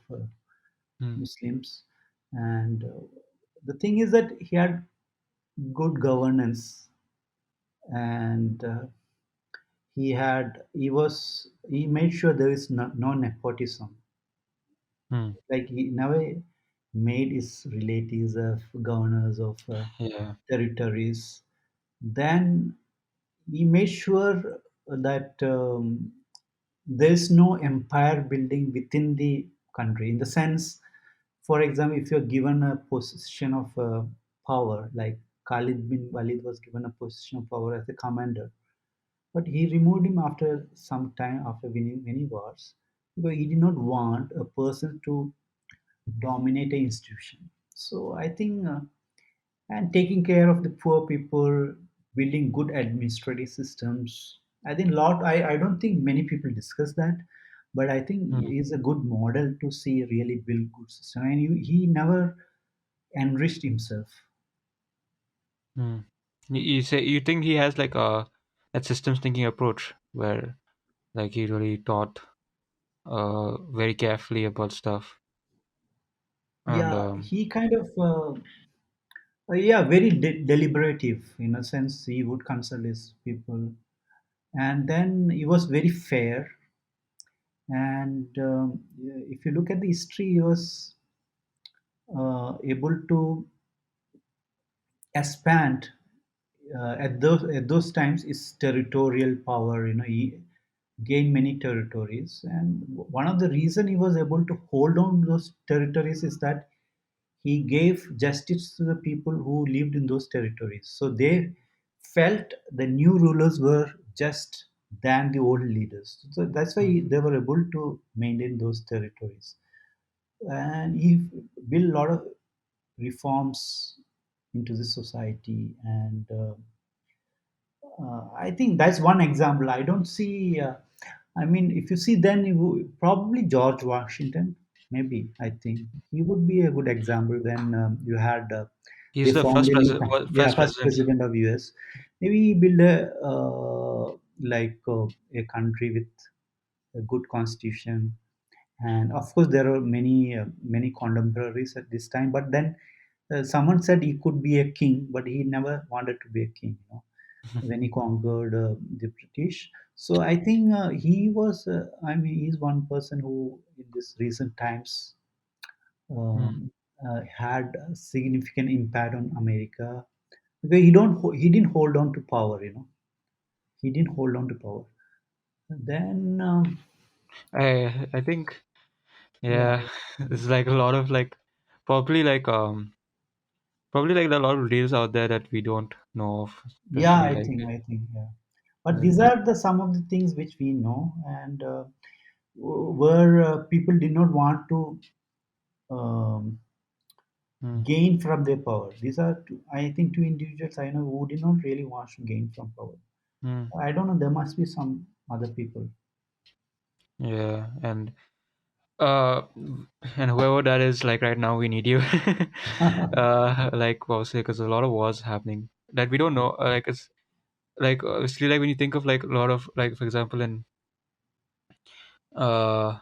hmm, Muslims, and the thing is that he had good governance, and he made sure there is no nepotism. hmm. Like he never made his relatives of governors of Yeah. territories. Then he made sure that there's no empire building within the country. In the sense, for example, if you're given a position of power, like Khalid bin Walid was given a position of power as a commander, but he removed him after some time after winning many wars because he did not want a person to dominate an institution. So I think and taking care of the poor people, building good administrative systems. I think lot. I don't think many people discuss that, but I think mm, he's a good model to see really build good system. And he never enriched himself. mm. You say you think he has like a that systems thinking approach where like he really thought very carefully about stuff and Yeah, he kind of yeah, very deliberative in a sense. He would consult his people, and then he was very fair. And if you look at the history, he was able to expand at those times is territorial power. He gained many territories, and one of the reason he was able to hold on to those territories is that he gave justice to the people who lived in those territories. So they felt the new rulers were just than the old leaders. So that's why mm, they were able to maintain those territories. And he built a lot of reforms into the society. And I think that's one example. I don't see. I mean, if you see, then probably George Washington. Maybe I think he would be a good example. When you had he's they the formed first a new, president yeah, first first president. president of US. Maybe he build a country with a good constitution, and of course there are many contemporaries at this time. But then someone said he could be a king, but he never wanted to be a king. When he conquered the British. So I think he was, I mean, he's one person who, in this recent times, Mm, had a significant impact on America. Because he didn't hold on to power. He didn't hold on to power. Then, I think yeah, yeah, there's like a lot of like probably like probably like there are a lot of deals out there that we don't know of, yeah, especially like yeah. But these like are the some of the things which we know, and where people did not want to um, mm, gain from their power. These are, I think, two individuals I know who did not really want to gain from power. mm, I don't know. There must be some other people. yeah, uh and whoever that is, like right now we need you. Like obviously because a lot of wars happening that we don't know, like it's like obviously like when you think of like a lot of like for example in uh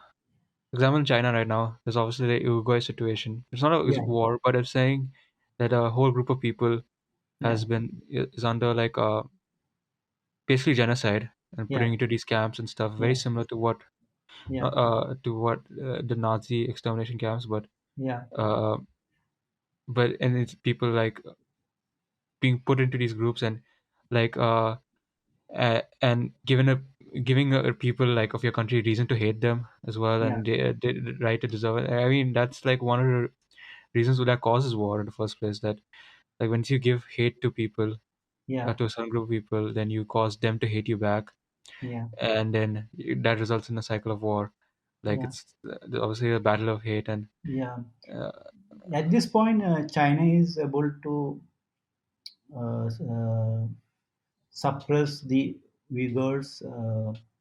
example in China right now, there's obviously the Uruguay situation. It's not a it's Yeah, war, but it's saying that a whole group of people yeah, is under like basically genocide and yeah, putting into these camps and stuff, very yeah, similar yeah, to what the Nazi extermination camps, yeah, uh, and it's people like being put into these groups and like and giving people like of your country reason to hate them as well, yeah, and they right to deserve it. I mean, that's like one of the reasons that causes war in the first place. That like once you give hate to people, yeah, to a certain group of people, then you cause them to hate you back, yeah, and then that results in a cycle of war. Like yeah, it's obviously a battle of hate, and yeah. uh, At this point, China is able to uh, uh, suppress the Uyghurs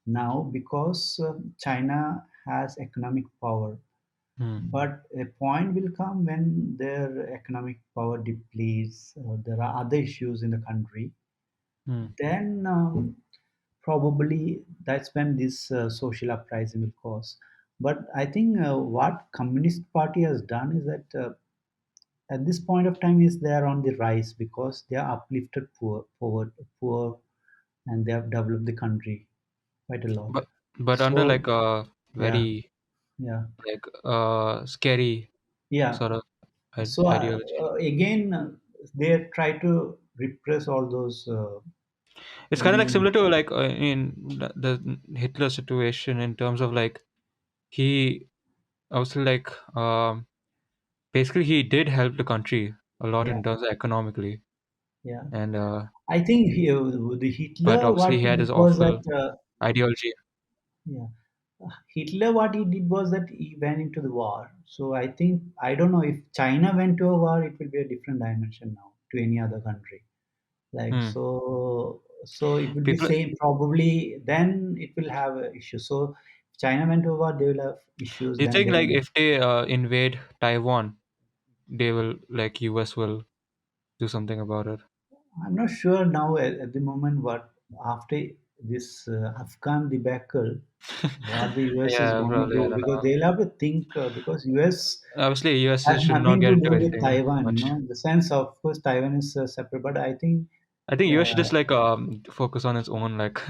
now because China has economic power. hmm, But a point will come when their economic power depletes, or there are other issues in the country. hmm, Then probably that's when this social uprising will cause. But I think what Communist Party has done is that at this point of time is they are on the rise because they are uplifted poor, and they have developed the country quite a lot. but under So like a yeah, very yeah, like scary yeah. sort of So ideology. again, they try to repress all those. It's kind of like New, similar to like in the Hitler situation in terms of like he also like basically he did help the country a lot yeah, in terms of economically, yeah. and I think the but Hitler obviously what he he had did his was awful that ideology. yeah, Hitler what he did was that he went into the war. So I think I don't know if China went to a war, it will be a different dimension now. to any other country. Like Hmm. so it will be People, same probably. Then it will have a issue. So if China went over, they will have issues. do you Then think like they, if they invade Taiwan, they will like US will do something about it? I'm not sure now at the moment what after this Afghan debacle, what the US is Yeah, going to probably. I do, don't because know. they'll have to think, because US Obviously, US has should not nothing get to into do with anything Taiwan, much. in the sense, of course, Taiwan is separate, but I think US should uh, just like focus on its own like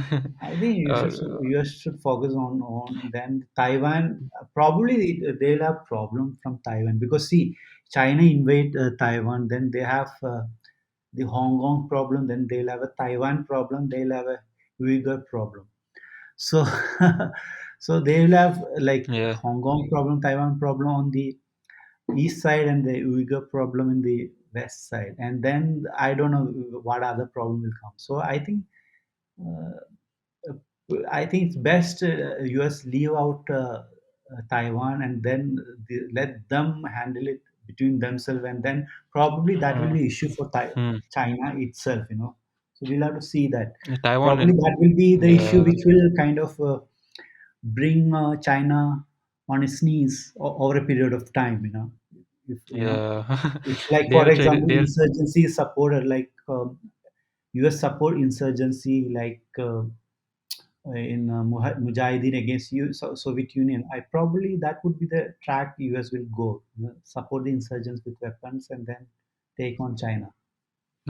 I think uh, US should focus on then Taiwan. Probably they'll have problem from Taiwan, because see, China invade Taiwan, then they have the Hong Kong problem, then they'll have a Taiwan problem, they'll have a Uyghur problem. So, so they will have like yeah. Hong Kong problem, Taiwan problem on the east side, and the Uyghur problem in the west side, and then I don't know what other problem will come. So I think it's best US leave out Taiwan, and then let them handle it between themselves, and then probably that will Hmm. be issue for Hmm. China itself. So we'll have to see that. Taiwan Probably and that will be the issue yeah, which will kind of bring China on its knees over a period of time. If yeah. if like They for will try to, example they'll insurgency is supported, like US support insurgency, like in Mujahideen against Soviet Union. I probably that would be the track US will go. Support the insurgents with weapons and then take on China.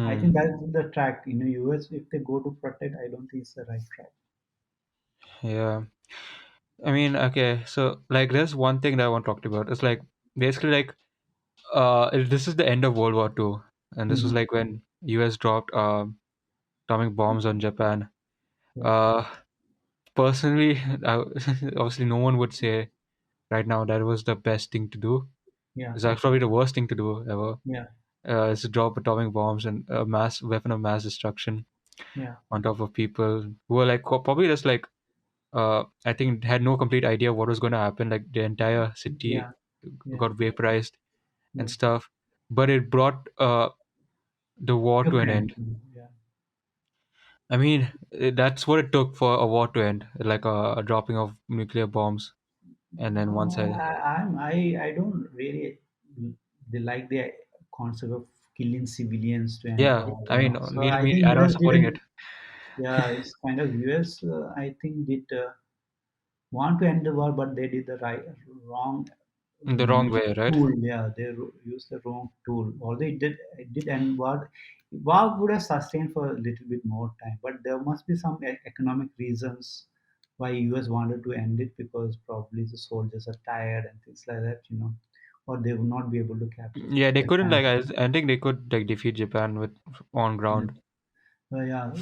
I think hmm. that's the track. US, if they go to protect, I don't think it's the right track. Yeah. I mean, okay, so like there's one thing that I want to talk about. It's like basically like this is the end of World War II, and this was Hmm. like when US dropped atomic bombs on Japan. Yeah, Uh Personally, obviously no one would say right now that was the best thing to do. yeah, It's actually probably the worst thing to do ever. yeah, Is to drop atomic bombs and a mass weapon of mass destruction yeah, on top of people who were like probably just like I think had no complete idea what was going to happen. Like the entire city yeah, yeah, got vaporized and yeah. stuff, but it brought the war to an Ukraine. end. Yeah. I mean, that's what it took for a war to end, like a dropping of nuclear bombs, and then one No, side. I don't really they like the concept of killing civilians to end Yeah, war. I mean, So I think I'm not US supporting it didn't. Yeah, it's kind of US. I think did want to end the war, but they did the wrong in the wrong way, right? tool. Yeah, they used the wrong tool. Although it did end war. War would have sustained for a little bit more time, but there must be some economic reasons why US wanted to end it, because probably the soldiers are tired and things like that, or they would not be able to capture Yeah, they couldn't Japan. like. I think they could like defeat Japan with on Yeah. ground Yeah,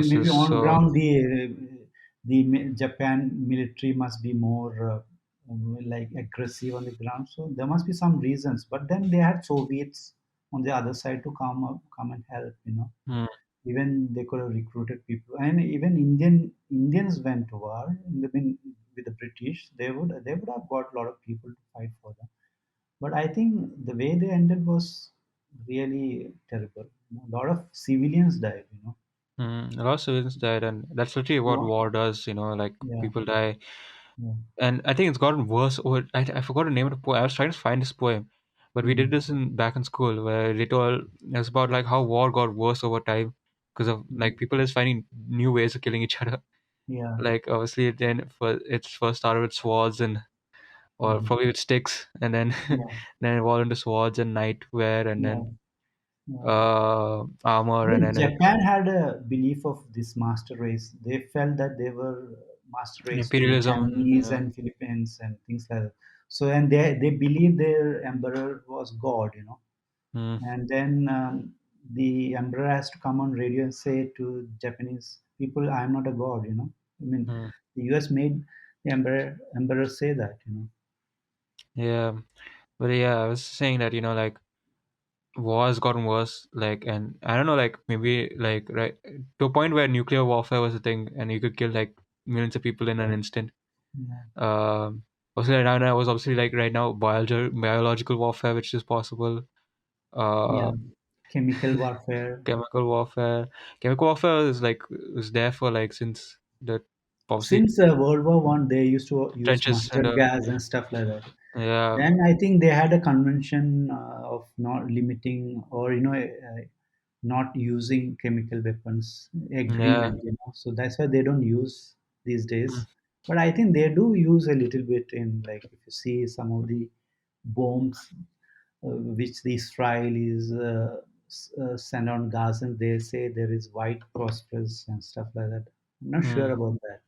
maybe forces. on So ground the Japan military must be more like aggressive on the ground. So there must be some reasons. But then they had Soviets on the other side to come and help. mm, Even they could have recruited people, and even Indians went to war with the British. They would have got a lot of people to fight for them. But I think the way they ended was really terrible. A lot of civilians died. a lot of civilians died, and that's literally what Wa- war does. Like Yeah, people die, yeah, and I think it's gotten worse. Over I forgot the name of the poem. I was trying to find this poem, but we did mm, this in back in school where they told it was about like how war got worse over time because of mm, like people is finding new ways of killing each other. yeah, Like obviously then it's first started with swords and or mm, probably with sticks, and then yeah, then evolved into swords and nightwear, and yeah, then yeah. I armor, and think then Japan had a belief of this master race. They felt that they were master race to the imperialism. Chinese Yeah. and Philippines and things like that. So, and they believed their emperor was God. Mm, And then the emperor has to come on radio and say to Japanese people, "I'm not a god." I mean, mm, the U.S. made the emperor say that. yeah, but yeah, I was saying that like war has gotten worse, like, and I don't know, like maybe like right to a point where nuclear warfare was a thing, and you could kill like millions of people in an instant. Yeah, Also right now was obviously like right now biological warfare, which is possible. yeah, Uh, yeah. chemical warfare. chemical warfare. Chemical warfare is like was there for like since the obviously Since World War One, they used to use trenches and mustard gas and stuff like that. yeah, Then I think they had a convention of not limiting or not using chemical weapons yeah, agreement. So that's why they don't use these mm, days. But I think they do use a little bit in, like, if you see some of the bombs which the Israelis send on Gaza, and they say there is white phosphorus and stuff like that. I'm not sure mm, about that.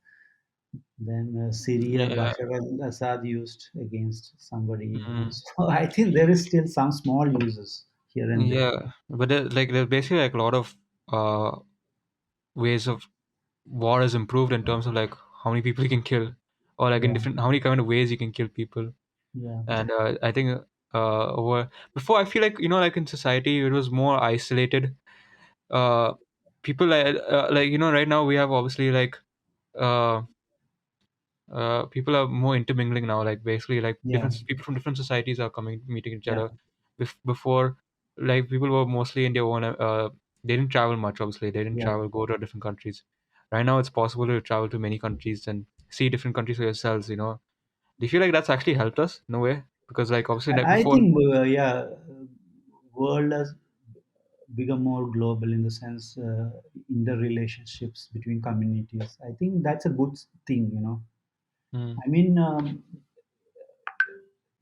Then Syria, yeah, Bashar al-Assad used against somebody. mm, So I think there is still some small uses here and there. yeah. But like there's basically like a lot of uh ways of war has improved in terms of like how many people you can kill, or like in Yeah, different how many kind of ways you can kill people. yeah, And I think over before I feel like like in society it was more isolated. Uh, people like right now we have obviously like uh people are more intermingling now. Like basically like yeah, different people from different societies are coming meeting each yeah, other. Before like people were mostly in their own. They didn't travel much. Obviously, they didn't yeah. travel go to different countries. Right now, it's possible to travel to many countries and see different countries for yourselves. Do you feel like that's actually helped us in a way? Because like obviously like I before. think, yeah, world has become more global in the sense in the relationships between communities. I think that's a good thing. Mm, I mean,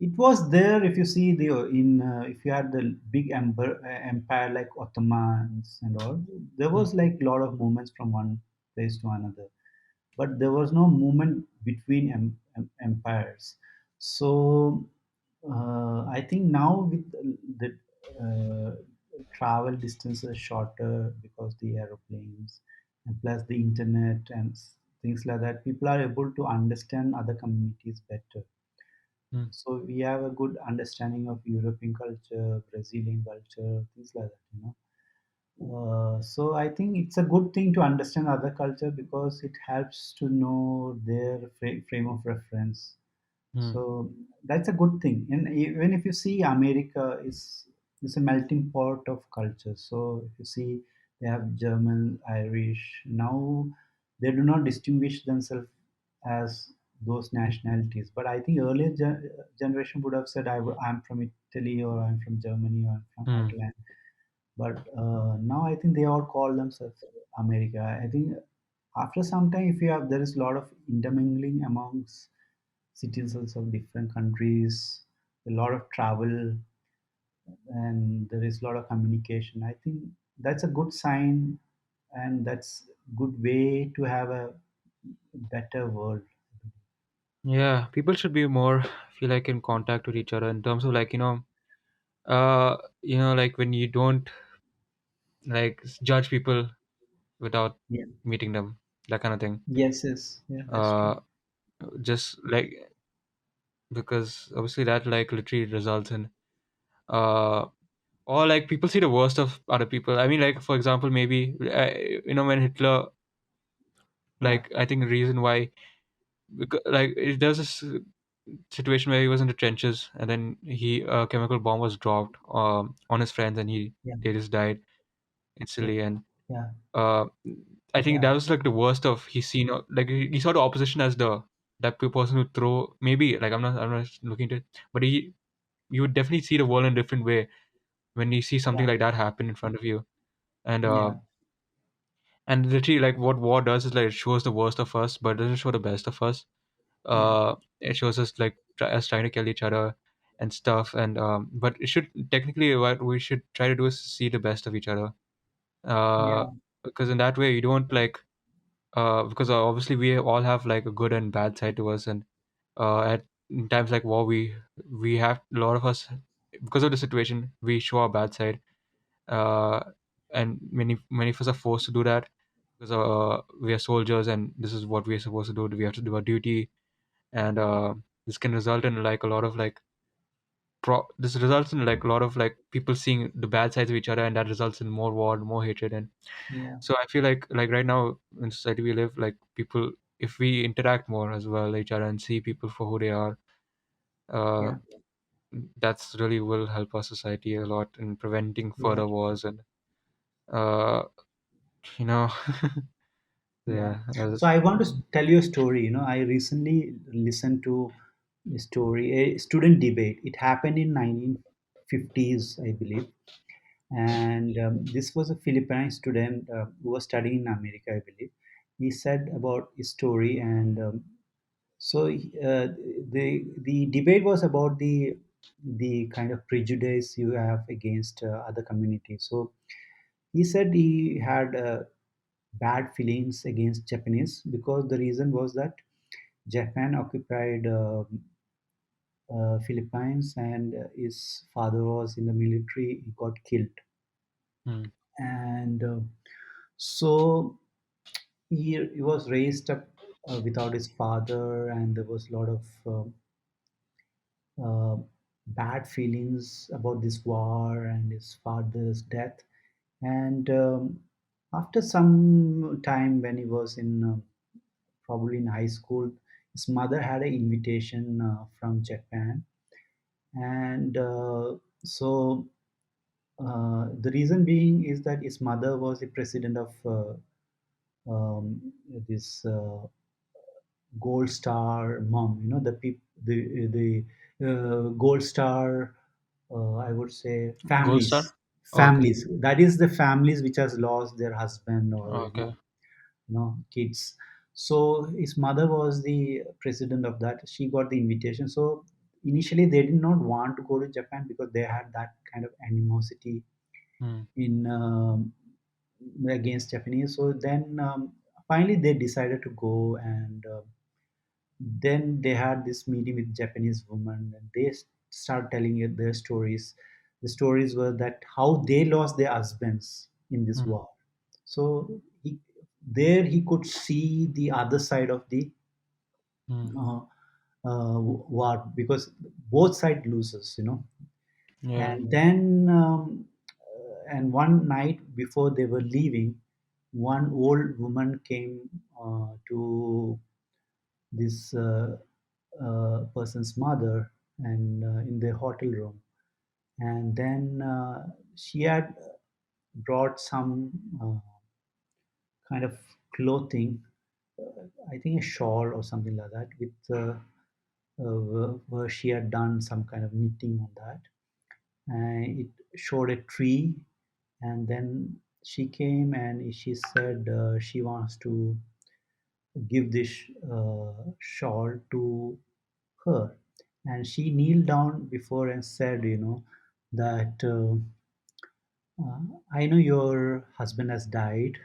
it was there. If you see the in if you had the big empire like Ottomans and all, there mm, was like a lot of movements from one place to another, but there was no movement between empires. So I think now with the travel distances are shorter because the aeroplanes and plus the internet and things like that, people are able to understand other communities better. mm, So we have a good understanding of European culture, Brazilian culture, things like that. So I think it's a good thing to understand other culture because it helps to know their frame of reference. mm, So that's a good thing. And even if you see America is a melting pot of culture. So if you see they have German, Irish. Now they do not distinguish themselves as those nationalities. But I think earlier generation would have said I'm from Italy or I'm from Germany or I'm from mm. Ireland. But now I think they all call themselves America. I think after some time, if you have there is a lot of intermingling amongst citizens of different countries, a lot of travel, and there is a lot of communication. I think that's a good sign, and that's good way to have a better world. Yeah, people should be more feel like in contact with each other in terms of like like when you don't like judge people without Yeah. meeting them, that kind of thing. Yes. Yes. Yeah. That's true. Uh, just like because obviously that like literally results in uh, or like people see the worst of other people. I mean, like for example, maybe when Hitler, Yeah. like I think the reason why because, like there's this situation where he was in the trenches and then he a chemical bomb was dropped on his friends and Yeah. they just died Yeah. instantly and Yeah. uh, I think Yeah. that was like the worst of he seen like he saw the opposition as the person who throw maybe like I'm not looking to it, but you would definitely see the world in a different way when you see something Yeah. like that happen in front of you and Yeah. literally like what war does is like it shows the worst of us but it doesn't show the best of us. Yeah. It shows us like us trying to kill each other and stuff and but it should technically what we should try to do is see the best of each other uh Yeah. because in that way you don't like because obviously we all have like a good and bad side to us and at in times like war we have a lot of us because of the situation we show our bad side uh and many of us are forced to do that because we are soldiers and this is what we are supposed to do. We have to do our duty and this can result in like a lot of like this results in like a lot of like people seeing the bad sides of each other and that results in more war more hatred and Yeah. so I feel like right now in society we live like people if we interact more as well each other and see people for who they are uh Yeah. that's really will help our society a lot in preventing further Right. wars and uh you know Yeah. yeah So I want to tell you a story. I recently listened to a story, a student debate. It happened in 1950s, I believe. And this was a Philippine student who was studying in America, I believe. He said about his story, and so the debate was about the kind of prejudice you have against other communities. So he said he had bad feelings against Japanese because the reason was that Japan occupied Philippines, and his father was in the military. He got killed, mm, and so he was raised up without his father, and there was a lot of uh, bad feelings about this war and his father's death. And after some time, when he was in probably in high school, his mother had an invitation from Japan, and the reason being is that his mother was the president of this Gold Star Mom. The Gold Star. I would say gold star. families. Okay. Families. That is the families which has lost their husband, or Okay. kids. So his mother was the president of that. She got the invitation. So initially they did not want to go to Japan because they had that kind of animosity mm, in against Japanese. So then finally they decided to go, and then they had this meeting with Japanese woman, and they start telling it their stories. The stories were that how they lost their husbands in this mm, war. So there he could see the other side of the mm. uh, war, because both side loses, Yeah. and then and one night before they were leaving, one old woman came to this person's mother, and in their hotel room, and then she had brought some kind of clothing, I think a shawl or something like that, with where she had done some kind of knitting on that, and it showed a tree. And then she came and she said she wants to give this shawl to her, and she kneeled down before and said, that I know your husband has died,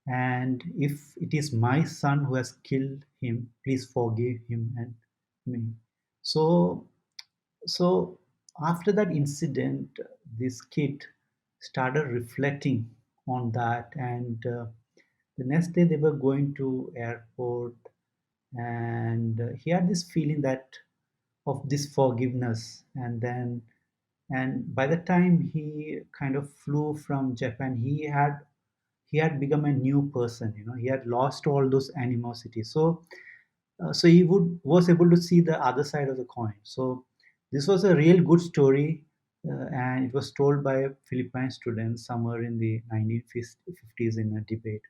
and if it is my son who has killed him, please forgive him and me. So, so after that incident, this kid started reflecting on that, and the next day they were going to airport, and he had this feeling that of this forgiveness. And by the time he kind of flew from Japan, he had become a new person. He had lost all those animosity. So he would was able to see the other side of the coin. So this was a real good story, and it was told by a Philippine student somewhere in the 1950s in a debate.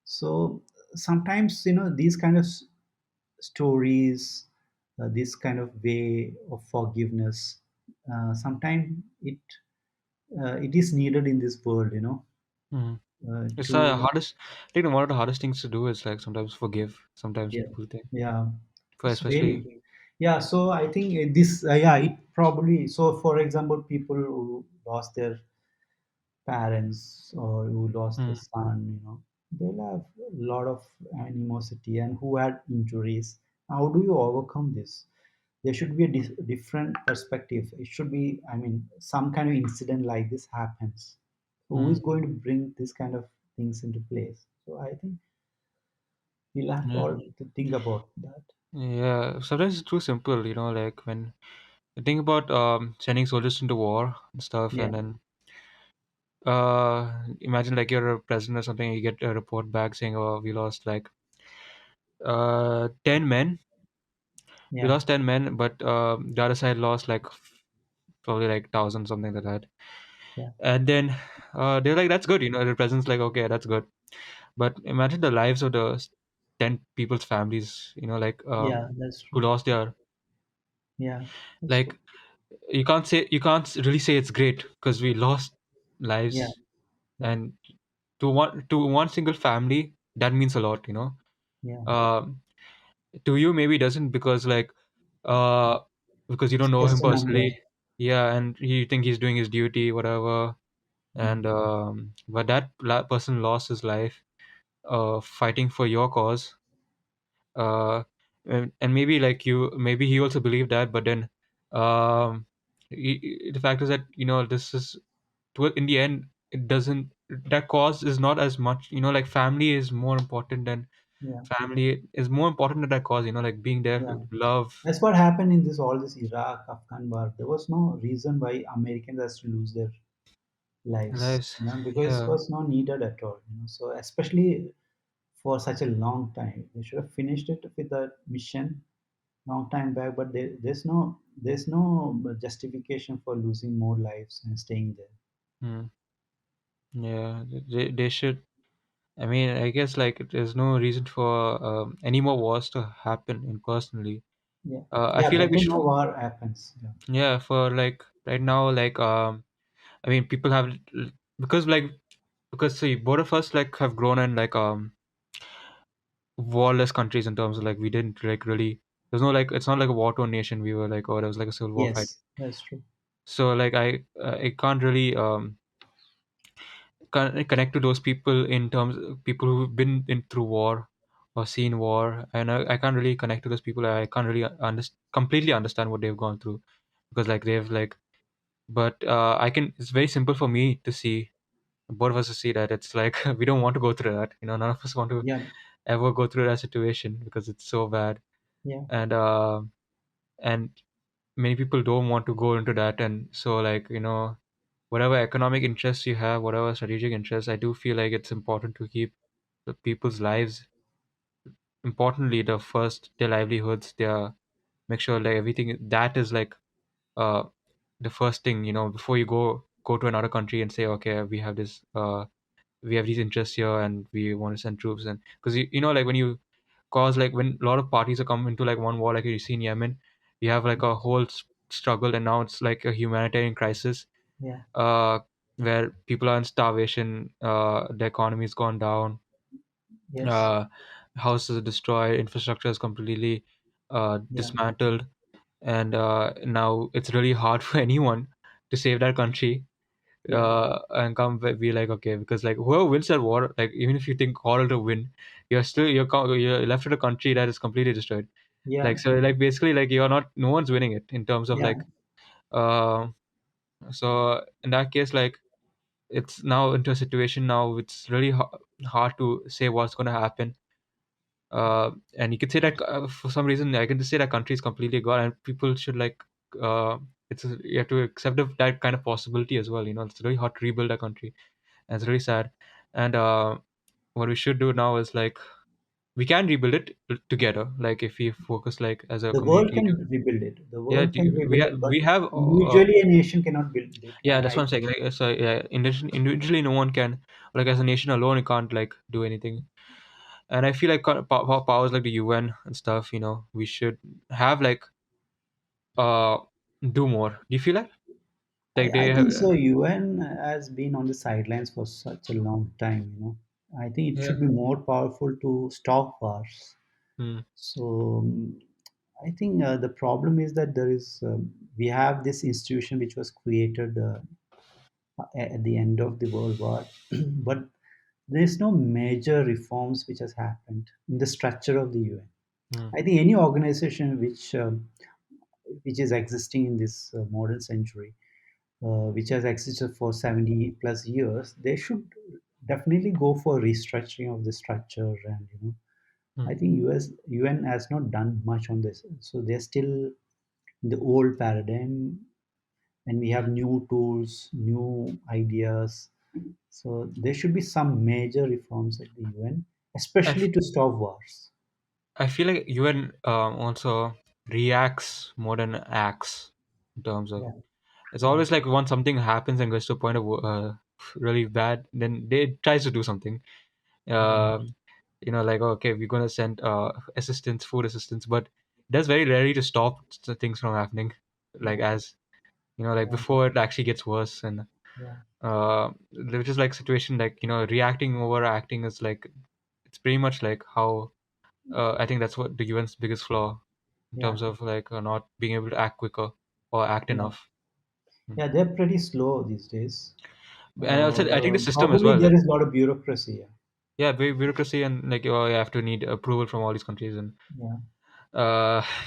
So sometimes, these kind of stories, this kind of way of forgiveness, sometimes it is needed in this world, Mm. It's the to hardest. I think one of the hardest things to do is like sometimes forgive. Sometimes yeah, people think, yeah, for it's especially. really, yeah. So I think this, yeah, it probably. So for example, people who lost their parents or who lost their Mm, son, they'll have a lot of animosity, and who had injuries. How do you overcome this? There should be a different perspective. It should be, I mean, some kind of incident like this happens. So who is mm, going to bring this kind of things into place? So I think we'll have to yeah. all to think about that. Yeah. Sometimes it's too simple, like when you think about sending soldiers into war and stuff, Yeah, and then imagine like you're a president or something, you get a report back saying, "Oh, we lost like 10 men. We yeah, lost 10 men, but the other side lost like probably like 1,000, something like that. yeah, And then they're like, that's good, it represents like, okay, that's good. But imagine the lives of the 10 people's families, like yeah. That's who true. lost their, Yeah, that's true. like, you can't really say it's great because we lost Yeah, lives. yeah, And to one single family, that means a lot, yeah. um to you maybe it doesn't, because like uh because you don't It's know him just a number. personally. Yeah, and you think he's doing his duty, whatever. And Mm. but that person lost his life fighting for your cause. And maybe like you, maybe he also believed that, but then um the fact is that this is, in the end, it doesn't, that cause is not as much, like family is more important than, Yeah, family is more important than that cause, like being there, yeah. love, That's what happened in this all this Iraq, Afghan war. There was no reason why Americans has to lose their lives, lives. because it Yeah. was not needed at all. So especially for such a long time, they should have finished it with that mission long time back. But there's no justification for losing more lives and staying there. Hmm. Yeah, they should. I mean, I guess like there's no reason for any more wars to happen in personally. Yeah, I yeah. feel like we Better should, no war happens. Yeah. yeah, for like right now, like I mean, people have, because like, because see, both of us like have grown in like warless countries, in terms of like we didn't like really, there's no like, it's not like a war torn nation. We were like, oh, there was like a civil war fight. Yes, that's true. So like I can't really connect to those people, in terms of people who've been in through war or seen war, and I can't really connect to those people. I can't really completely understand what they've gone through, because like they've like, but I can, it's very simple for me to see, both of us to see that it's like we don't want to go through that. None of us want to Yeah, ever go through that situation because it's so bad. yeah. And uh, and many people don't want to go into that. And so like, whatever economic interests you have, whatever strategic interests, I do feel like it's important to keep the people's lives, importantly the first, their livelihoods, their, make sure like everything that is like uh the first thing, before you go to another country and say, okay, we have these interests here and we want to send troops. And because like when you cause, like when a lot of parties are coming into like one war, like you see in Yemen, you have like a whole struggle, and now it's like a humanitarian crisis, Yeah. uh where people are in starvation, the economy's gone down, Yes. uh houses are destroyed, infrastructure is completely Yeah. dismantled. And now it's really hard for anyone to save that country, Yeah. and be like, okay, because like whoever wins that war, like even if you think all to win, you're left with a country that is completely destroyed. Yeah. Like, so like basically like you're not, no one's winning it in terms of Yeah. like, uh, so in that case, like it's now into a situation now it's really hard to say what's going to happen. And you could say that for some reason I can just say that country is completely gone, and people should like, you have to accept that kind of possibility as well. It's really hard to rebuild a country, and it's really sad. And what we should do now is like, we can rebuild it together, like if we focus like as a The world community. can rebuild it. The Yeah, world can we rebuild have it, we but have individually a nation cannot build it. yeah, And that's I what I'm saying. think, Like, so yeah, individually no one can, like as a nation alone you can't like do anything. And I feel like powers like the UN and stuff, we should have like uh do more. Do you feel like I they have think so. UN has been on the sidelines for such a long time. I think it yeah. should be more powerful to stop wars. Hmm. So I think the problem is that we have this institution which was created at the end of the World War, but there is no major reforms which has happened in the structure of the UN. Hmm. I think any organization which is existing in this modern century, which has existed for 70 plus years, they should definitely go for restructuring of the structure. And Hmm. I think UN has not done much on this, so they're still in the old paradigm, and we have new tools, new ideas. So there should be some major reforms at the UN, I, f- especially to stop wars. I feel like UN also reacts more than acts, in terms of, Yeah, It's yeah, always like once something happens and goes to a point of really bad, then they tries to do something. yeah, Uh, like okay, we're gonna send assistance, food assistance, but that's very rarely to stop things from happening. Like yeah, as like yeah, before it actually gets worse, and yeah, which is like situation like reacting overacting is like it's pretty much like how I think that's what the UN's biggest flaw in yeah, terms of like not being able to act quicker or act yeah. enough. Mm. Yeah, they're pretty slow these days. And also, I think the system as Probably well. there Like, is a lot of bureaucracy. Yeah, yeah, bureaucracy and like you have to need approval from all these countries, and yeah,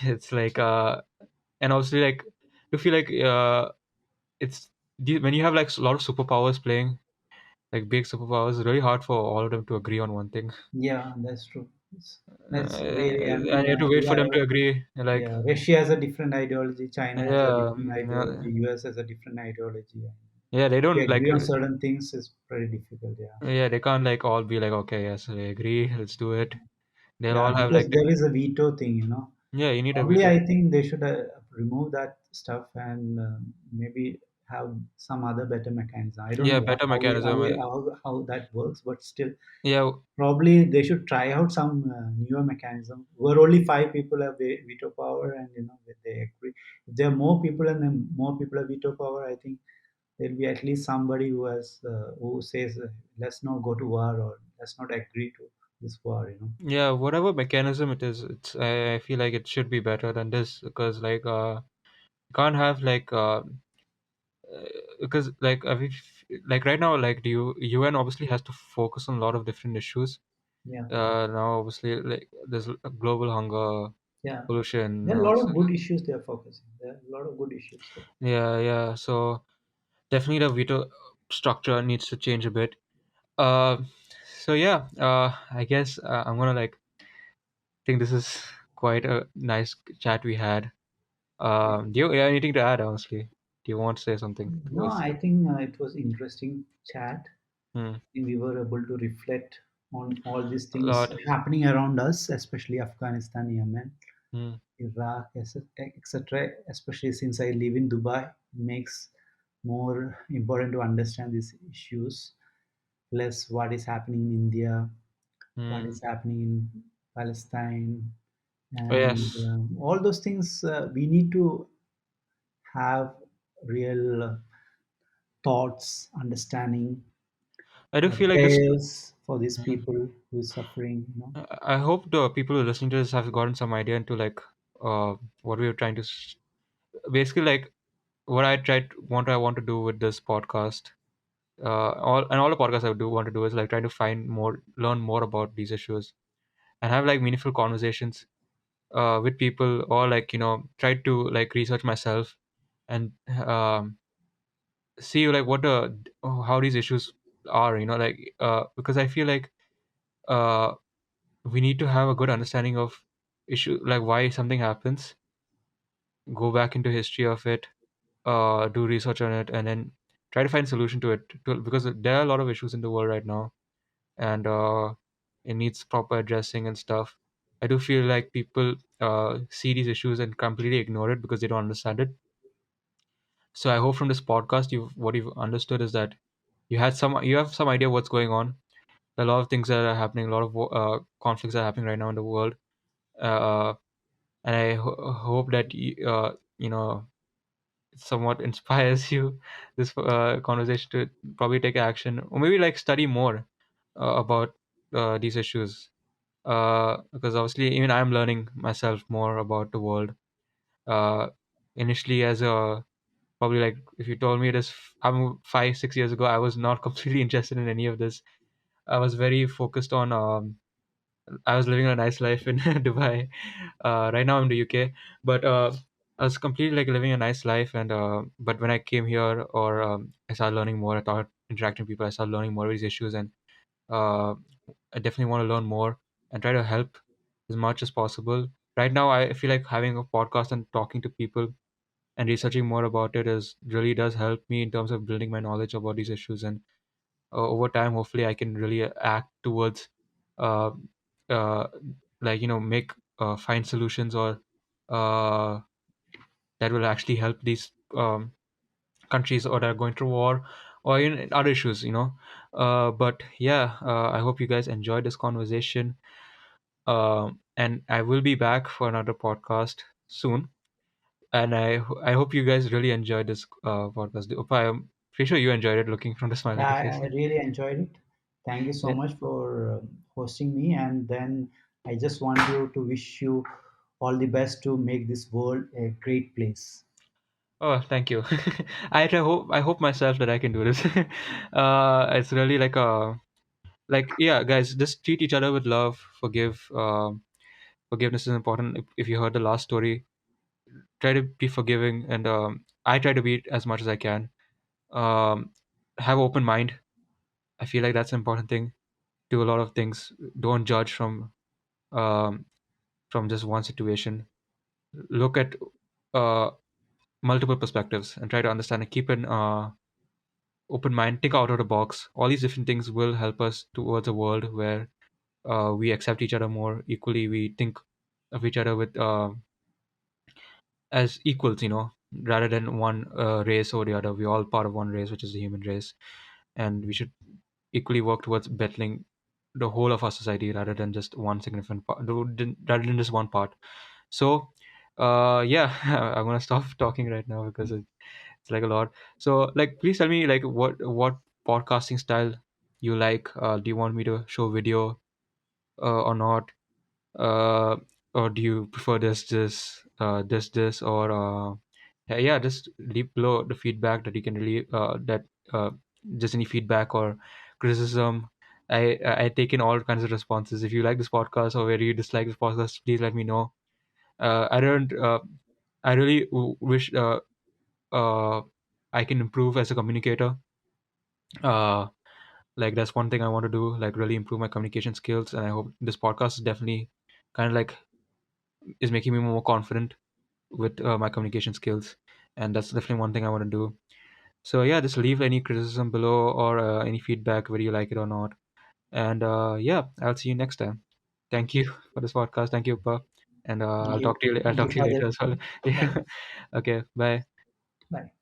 it's like and also like you feel like it's when you have like a lot of superpowers playing like big superpowers, it's really hard for all of them to agree on one thing. yeah. That's true. That's really. I And mean, you have to wait for yeah, them to agree. Like, yeah. Russia has a different ideology. China has a yeah, different ideology. US has a different ideology. yeah, they To don't like, agree on certain things is pretty difficult. Yeah. yeah, they can't like all be like, okay, yes, I agree, let's do it. They'll Yeah, all have because like, there is a veto thing, yeah, you need a Probably, veto. I think they should remove that stuff and maybe have some other better mechanism. I don't Yeah, know better mechanism. how that works, but still, Yeah, probably they should try out some newer mechanism where only five people have veto power, and they agree. If there are more people and then more people have veto power, I think there'll be at least somebody who says let's not go to war or let's not agree to this war. yeah, whatever mechanism it is, I feel like it should be better than this because like you can't have like because like like right now like the UN obviously has to focus on a lot of different issues. Yeah, Now obviously like there's a global hunger, yeah. pollution, There are a lot of good issues they are focusing. There are a lot of good issues there. yeah, yeah. So definitely the veto structure needs to change a bit. Uh, so yeah, I guess I'm gonna like think this is quite a nice chat we had. Do you have anything to add, honestly? Do you want to say something No, towards? I think it was interesting chat. Hmm. I think we were able to reflect on all these A things lot. happening around us, especially Afghanistan, Yemen, Hmm. Iraq, etc. Especially since I live in Dubai, it makes more important to understand these issues. Plus, what is happening in India, what Hmm. is happening in Palestine, Oh, and yes. all those things we need to have real thoughts, understanding, I do feel like this. prayers for these Hmm. people who is suffering. I hope the people who are listening to this have gotten some idea into like what we were trying to basically like what I want to do with this podcast. All the podcasts I do want to do is like try to find more, learn more about these issues, and have like meaningful conversations with people, or like try to like research myself and see like what the how these issues are. Like because I feel like uh, we need to have a good understanding of issue, like why something happens, go back into history of it, do research on it, and then try to find solution to it because there are a lot of issues in the world right now, and it needs proper addressing and stuff. I do feel like people see these issues and completely ignore it because they don't understand it. So I hope from this podcast, what you've understood is that you have some idea what's going on. There are a lot of things that are happening, a lot of conflicts that are happening right now in the world, uh, and I hope that somewhat inspires you, this conversation, to probably take action or maybe like study more about these issues, because obviously even I'm learning myself more about the world. uh, Initially, as a probably like if you told me this 5 6 years ago, I was not completely interested in any of this. I was very focused on I was living a nice life in Dubai. Right now I'm in the UK, but I was completely like living a nice life. And but when I came here, or I started learning more, I started interacting with people, I started learning more of these issues, and uh, I definitely want to learn more and try to help as much as possible. Right now, I feel like having a podcast and talking to people and researching more about it is really does help me in terms of building my knowledge about these issues. And over time, hopefully I can really act towards uh, uh, like make find solutions, or uh, that will actually help these countries or that are going through war, or in other issues, but yeah, I hope you guys enjoyed this conversation. And I will be back for another podcast soon. And I hope you guys really enjoyed this podcast. Upa, I'm pretty sure you enjoyed it, looking from the smile Yeah, at your face. I really enjoyed it. Thank you so Yeah. much for hosting me. And then I just want you to wish you all the best to make this world a great place. Oh, thank you. I hope myself that I can do this. It's really like yeah, guys, just treat each other with love. Forgiveness is important. If you heard the last story, try to be forgiving, and I try to be as much as I can. Um, have open mind. I feel like that's an important thing. Do a lot of things. Don't judge um, from just one situation. Look at uh, multiple perspectives and try to understand and keep an open mind. Think out of the box. All these different things will help us towards a world where we accept each other more equally. We think of each other with as equals, rather than one race or the other. We're all part of one race, which is the human race, and we should equally work towards bettering the whole of our society rather than just one significant part, rather than just one part. So, yeah, I'm gonna stop talking right now because it's like a lot. So, like, please tell me, like, what podcasting style you like. Do you want me to show video or not? Uh, or do you prefer this, or yeah, just leave below the feedback that you can really that just any feedback or criticism. I take in all kinds of responses. If you like this podcast or where you dislike this podcast, please let me know. I don't. I really wish uh, I can improve as a communicator. Uh, like that's one thing I want to do. Like really improve my communication skills, and I hope this podcast is definitely kind of like is making me more confident with my communication skills, and that's definitely one thing I want to do. So yeah, just leave any criticism below or any feedback whether you like it or not. And yeah, I'll see you next time. Thank you for this podcast. Thank you, Pa. And Thank I'll you. talk to you. I'll Thank talk you, to you Father. later as well. Bye. Yeah. Okay. Bye. Bye.